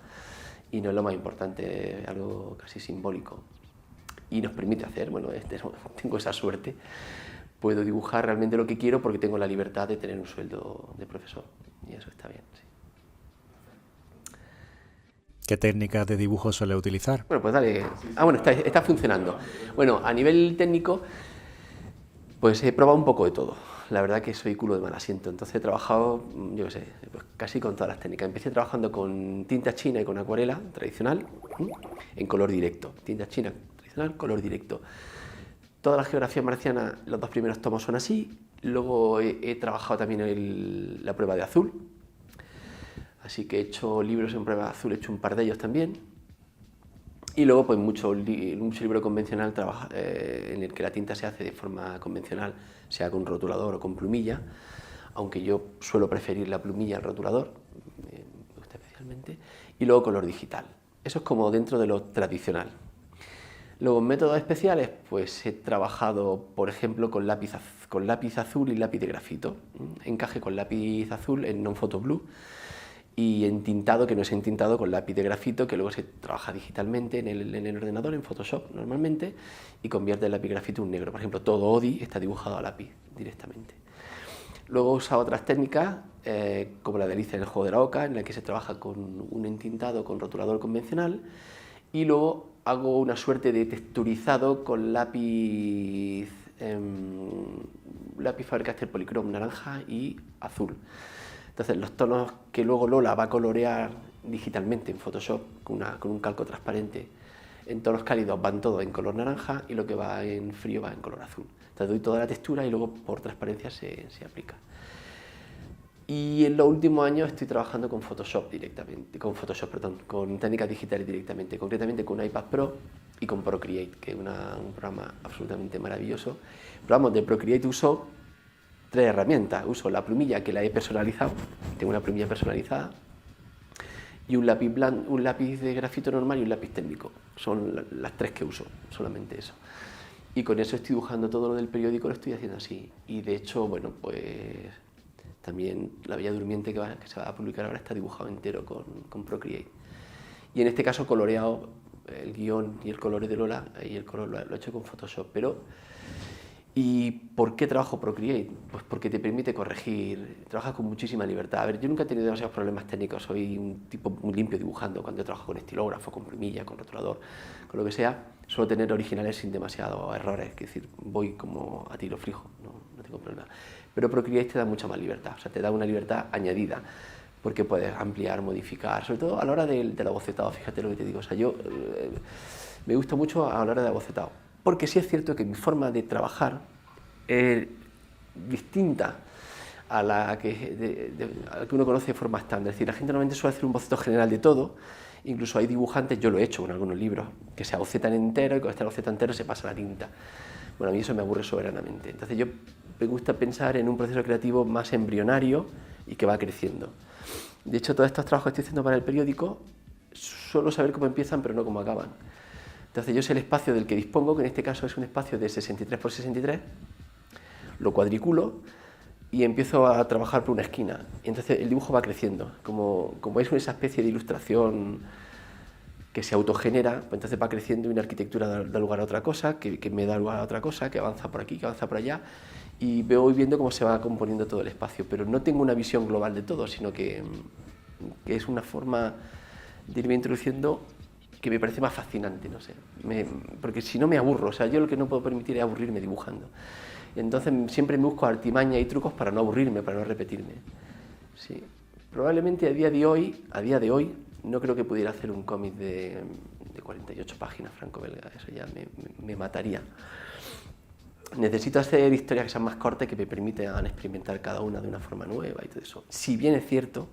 y no es lo más importante, es algo casi simbólico. Y nos permite hacer, bueno, tengo esa suerte. Puedo dibujar realmente lo que quiero porque tengo la libertad de tener un sueldo de profesor y eso está bien, sí. ¿Qué técnicas de dibujo suele utilizar? Bueno, pues dale. Bueno, está funcionando. Bueno, a nivel técnico, pues he probado un poco de todo. La verdad que soy culo de mal asiento, entonces he trabajado, yo qué sé, pues casi con todas las técnicas. Empecé trabajando con tinta china y con acuarela tradicional, en color directo. Tinta china tradicional, color directo. Toda la geografía marciana, los dos primeros tomos son así. Luego he trabajado también la prueba de azul. Así que he hecho libros en prueba de azul, he hecho un par de ellos también. Y luego pues mucho libro convencional en el que la tinta se hace de forma convencional, sea con rotulador o con plumilla, aunque yo suelo preferir la plumilla al rotulador, me gusta especialmente. Y luego color digital. Eso es como dentro de lo tradicional. Luego, en métodos especiales, pues he trabajado, por ejemplo, con lápiz azul y lápiz de grafito. Encaje con lápiz azul en non-photo blue y entintado, que no es entintado, con lápiz de grafito, que luego se trabaja digitalmente en el ordenador, en Photoshop normalmente, y convierte el lápiz grafito en un negro. Por ejemplo, todo Odi está dibujado a lápiz directamente. Luego he usado otras técnicas, como la de Alicia en el juego de la oca, en la que se trabaja con un entintado con rotulador convencional, y luego hago una suerte de texturizado con lápiz Faber-Castell Polychrome naranja y azul. Entonces los tonos que luego Lola va a colorear digitalmente en Photoshop con un calco transparente, en tonos cálidos van todos en color naranja y lo que va en frío va en color azul. Entonces doy toda la textura y luego por transparencia se aplica. Y en los últimos años estoy trabajando con Photoshop directamente, con técnicas digitales directamente, concretamente con iPad Pro y con Procreate, que es un programa absolutamente maravilloso. Pero vamos, de Procreate uso 3 herramientas. Uso la plumilla, que la he personalizado, tengo una plumilla personalizada, y un lápiz de grafito normal y un lápiz técnico. Son las 3 que uso, solamente eso. Y con eso estoy dibujando todo lo del periódico, lo estoy haciendo así. Y de hecho, bueno, pues también La Bella Durmiente que se va a publicar ahora está dibujado entero con Procreate. Y en este caso coloreado el guión y el color de Lola, y el color lo he hecho con Photoshop. ¿Y por qué trabajo Procreate? Pues porque te permite corregir, trabajas con muchísima libertad. A ver, yo nunca he tenido demasiados problemas técnicos, soy un tipo muy limpio dibujando. Cuando trabajo con estilógrafo, con plumilla, con rotulador, con lo que sea, suelo tener originales sin demasiados errores, es decir, voy como a tiro fijo, no tengo problema. Pero Procreate te da mucha más libertad, o sea, te da una libertad añadida, porque puedes ampliar, modificar, sobre todo a la hora del abocetado, fíjate lo que te digo, o sea, yo me gusta mucho a la hora del abocetado, porque sí es cierto que mi forma de trabajar es distinta a la que uno conoce de forma estándar, es decir, la gente normalmente suele hacer un boceto general de todo, incluso hay dibujantes, yo lo he hecho con algunos libros, que se abocetan entero y con este aboceta entero se pasa la tinta. Bueno, a mí eso me aburre soberanamente, entonces yo me gusta pensar en un proceso creativo más embrionario y que va creciendo. De hecho, todos estos trabajos que estoy haciendo para el periódico, suelo saber cómo empiezan, pero no cómo acaban. Entonces yo sé el espacio del que dispongo, que en este caso es un espacio de 63 por 63, lo cuadriculo y empiezo a trabajar por una esquina. Y entonces el dibujo va creciendo, como es esa especie de ilustración que se autogenera, pues entonces va creciendo y una arquitectura da lugar a otra cosa, que me da lugar a otra cosa, que avanza por aquí, que avanza por allá, y voy viendo cómo se va componiendo todo el espacio, pero no tengo una visión global de todo, sino que es una forma de irme introduciendo que me parece más fascinante, no sé, porque si no me aburro, o sea, yo lo que no puedo permitir es aburrirme dibujando. Entonces siempre me busco artimañas y trucos para no aburrirme, para no repetirme. Sí. Probablemente a día de hoy, no creo que pudiera hacer un cómic de 48 páginas franco-belga, eso ya me mataría. Necesito hacer historias que sean más cortas, que me permitan experimentar cada una de una forma nueva y todo eso. Si bien es cierto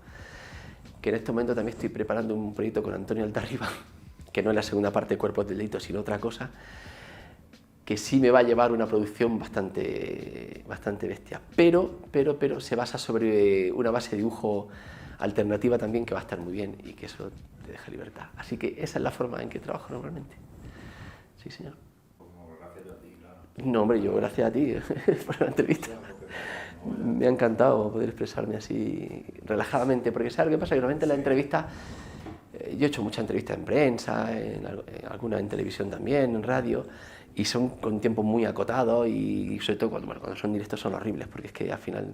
que en este momento también estoy preparando un proyecto con Antonio Altarriba, que no es la segunda parte de Cuerpos del Delito, sino otra cosa, que sí me va a llevar una producción bastante bestia, pero se basa sobre una base de dibujo alternativa también, que va a estar muy bien y que eso te deja libertad. Así que esa es la forma en que trabajo normalmente. Sí, señor. Gracias a ti, claro. No, hombre, yo gracias a ti por la entrevista. Me ha encantado poder expresarme así relajadamente, porque ¿sabes lo que pasa? Que normalmente en la entrevista, yo he hecho muchas entrevistas en prensa, en algunas en televisión también, en radio, y son con tiempos muy acotados y sobre todo cuando son directos son horribles, porque es que al final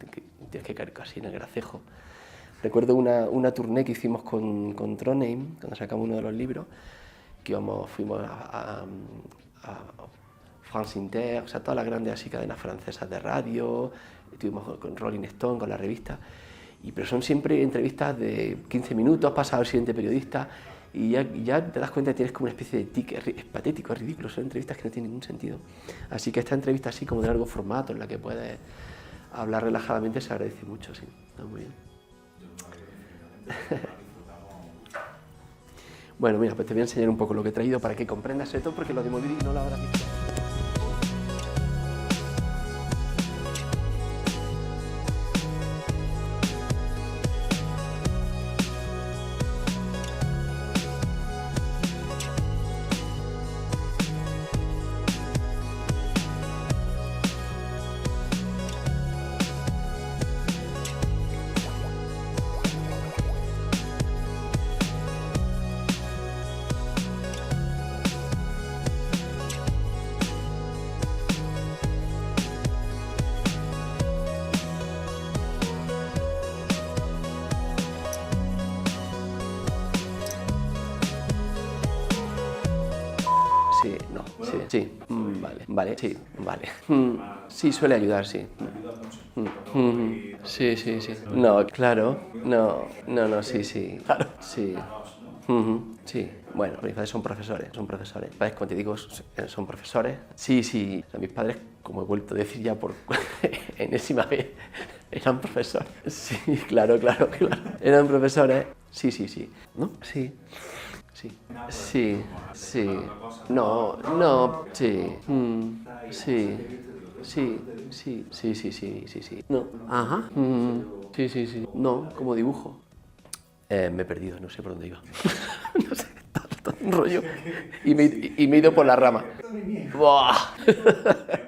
tienes que caer casi en el gracejo. Recuerdo una tournée que hicimos con Trondheim, cuando sacamos uno de los libros, que fuimos a France Inter, o sea, todas las grandes así cadenas francesas de radio, estuvimos con Rolling Stone, con la revista, pero son siempre entrevistas de 15 minutos, pasa al siguiente periodista, y ya te das cuenta que tienes como una especie de tic, es patético, es ridículo, son entrevistas que no tienen ningún sentido. Así que esta entrevista así como de largo formato, en la que puedes hablar relajadamente, se agradece mucho, sí, está muy bien. Bueno, mira, pues te voy a enseñar un poco lo que he traído para que comprendas esto, porque lo de Moby Dick no lo habrás visto. sí, no, sí, sí, vale, vale, sí, vale. Sí, suele ayudar, sí. Sí, sí, sí. No, claro, no, sí, sí, claro, sí. Sí, bueno, mis padres son profesores, son profesores. Mis padres, como te digo, son profesores. Sí, sí, o sea, mis padres, como he vuelto a decir ya por enésima vez, eran profesores. Sí, claro, claro, claro. Eran profesores. Sí, sí, sí. ¿No? Sí. Sí. Sí. Sí. No, sí. Sí. Sí, sí, sí, sí, sí, sí, sí. No. Ajá. Sí, sí, sí. No, como dibujo. Me he perdido, no sé por dónde iba. No sé, todo un rollo. Y me he ido por la rama. ¡Buah!